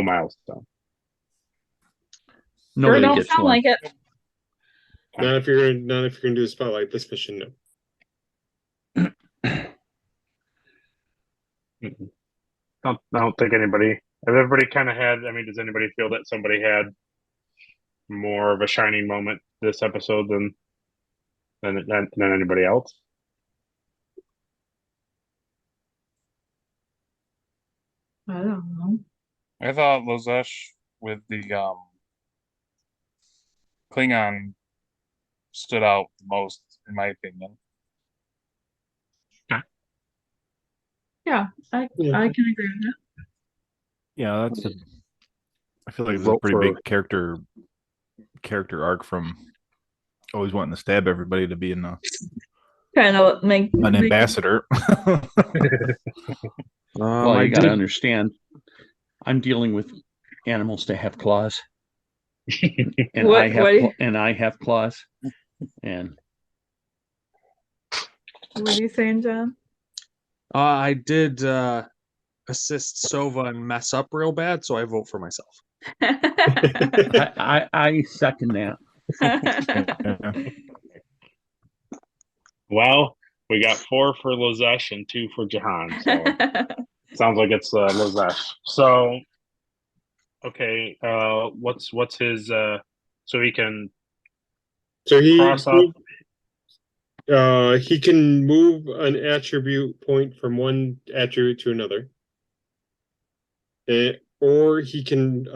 milestone. Nobody don't gets sound one. like it. Not if you're gonna do a spotlight this mission. No. I don't think anybody. If everybody kind of had. I mean, does anybody feel that somebody had more of a shining moment this episode than anybody else? I don't know. I thought Lozesh with the Klingon stood out the most, in my opinion. Yeah, I can agree with that. Yeah, I feel like it's a Vote pretty for- big character arc from always wanting to stab everybody to being Kind of make an ambassador. Well, you got to understand, I'm dealing with animals that have claws, and I have claws. And what are you saying, John? I did assist Sova and mess up real bad, so I vote for myself. I second that. Well, we got 4 for Lozesh and 2 for Jahan. So sounds like it's Lozesh. So, okay, what's his? So he can. So cross off. He can move an attribute point from one attribute to another, or he can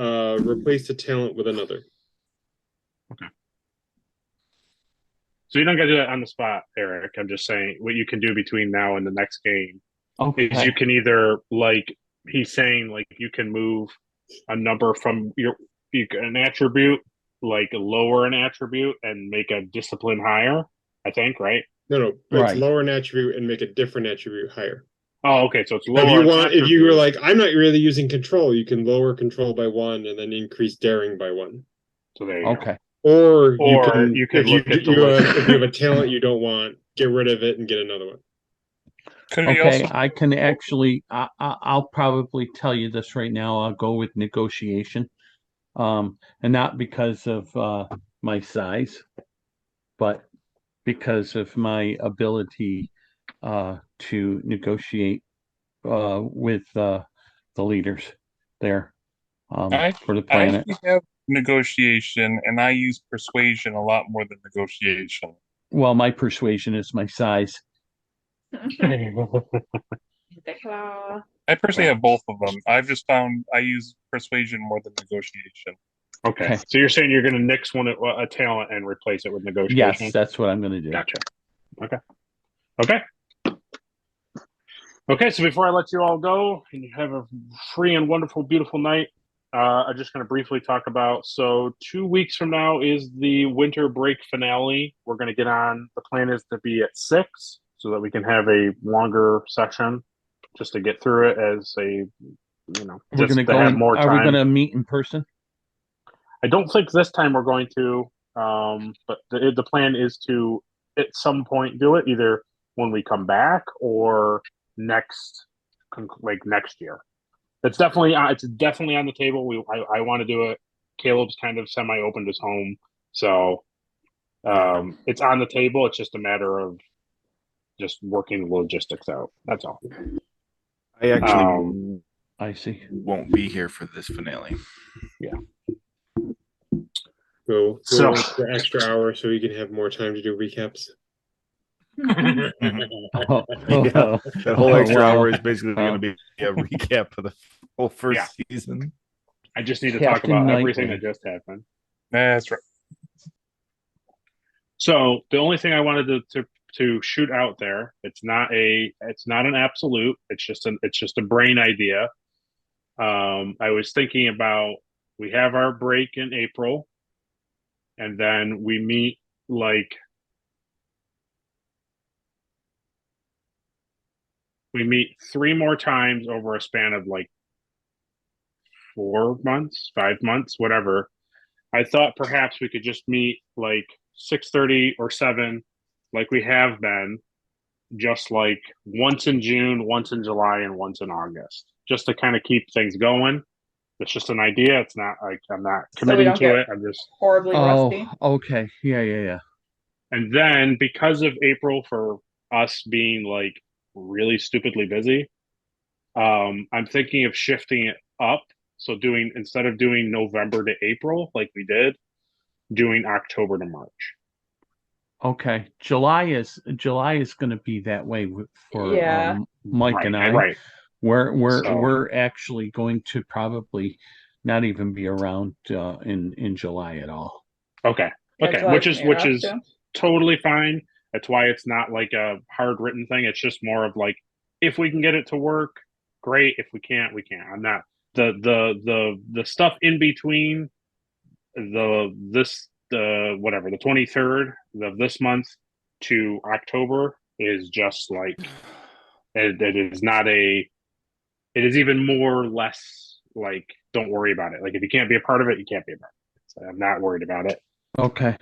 replace the talent with another. Okay. So you don't got to do that on the spot, Eric. I'm just saying what you can do between now and the next game is you can either, like he's saying, like you can move a number from an attribute, like lower an attribute and make a discipline higher. I think, right? No, it's lower an attribute and make a different attribute higher. Oh, okay. So it's lower. If you were like, I'm not really using control, you can lower control by 1 and then increase daring by 1. So there you go. Or you can if you have a talent you don't want, get rid of it and get another one. I can actually. I'll probably tell you this right now. I'll go with negotiation, and not because of my size, but because of my ability to negotiate with the leaders there for the planet. I have negotiation, and I use persuasion a lot more than negotiation. Well, my persuasion is my size. I personally have both of them. I've just found I use persuasion more than negotiation. Okay. So you're saying you're going to nix a talent and replace it with negotiation? Yes, that's what I'm going to do. Gotcha. Okay, so before I let you all go and you have a free and wonderful, beautiful night, I'm just going to briefly talk about, so 2 weeks from now is the winter break finale. We're going to get on, the plan is to be at 6 so that we can have a longer session just to get through it as a, we're going to go have more time. Are we going to meet in person? I don't think this time we're going to, but the plan is to at some point do it either when we come back or next year. It's definitely on the table. I want to do it. Caleb's kind of semi-opened his home, so it's on the table. It's just a matter of just working the logistics out. That's all. I actually I see. won't be here for this finale. Yeah. We'll wait for an extra hour so we can have more time to do recaps. That whole extra hour is basically going to be a recap of the whole first season. I just need to talk about everything that just happened. That's right. So the only thing I wanted to shoot out there, it's not an absolute. It's just a brain idea. I was thinking about, we have our break in April, and then we meet we meet 3 more times over a span of 4 months, 5 months, whatever. I thought perhaps we could just meet 6:30 or 7, like we have been, just once in June, once in July, and once in August, just to kind of keep things going. It's just an idea. It's not I'm not committing to it. I'm just horribly rusty. Okay. Yeah. And then because of April, for us being really stupidly busy, I'm thinking of shifting it up. So instead of doing November to April like we did, doing October to March. Okay, July is going to be that way for Yeah. Mike Right, and I. right. We're actually going to probably not even be around in July at all. Okay. Yeah, Okay. July's Which gonna be is rough, too. totally fine. That's why it's not like a hard written thing. It's just more of like, if we can get it to work, great. If we can't, we can't. I'm not the stuff in between the 23rd of this month to October is just like it is not a it is even more or less like, don't worry about it. Like, if you can't be a part of it, you can't be a part of it. So I'm not worried about it. Okay.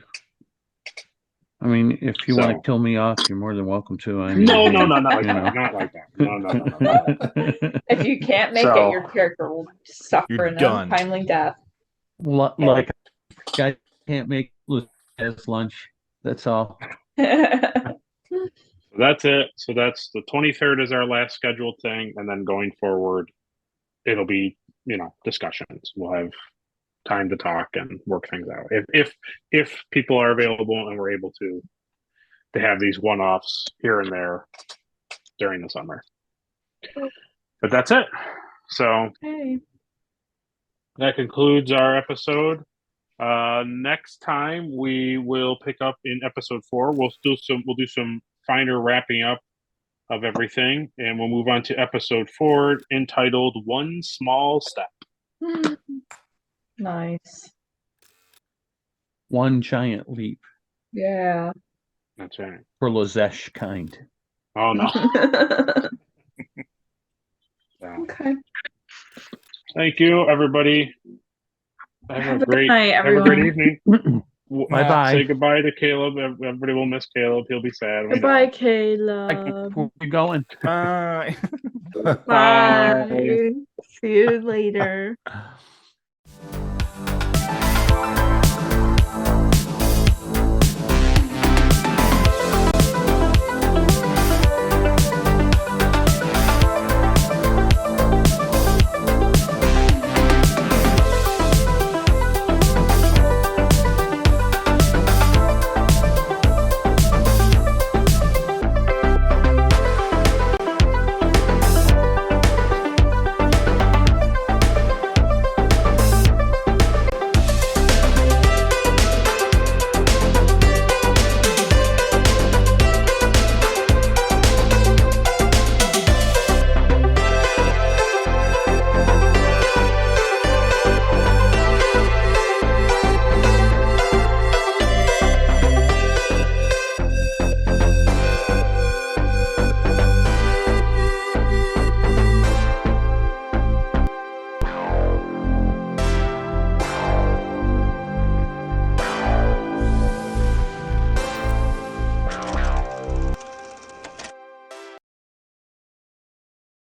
I mean, if you want to kill me off, you're more than welcome to. I mean, no, not like that. Not like that. No. If you can't make it, your character will suffer an untimely death. Like, I can't make as lunch. That's all. That's it. So that's the 23rd is our last scheduled thing, and then going forward, it'll be discussions. We'll have time to talk and work things out. If people are available and we're able to have these one-offs here and there during the summer. But that's it. So that concludes our episode. Next time we will pick up in episode 4. We'll do some finer wrapping up of everything, and we'll move on to episode 4 entitled One Small Step. Nice. One giant leap. Yeah. That's right. For Lazesh kind. Oh no. Okay. Thank you, everybody. Have a great night, have a great evening. Bye-bye. Say goodbye to Caleb. Everybody will miss Caleb. He'll be sad. Goodbye, Caleb. Where are we going? Bye. Bye. See you later.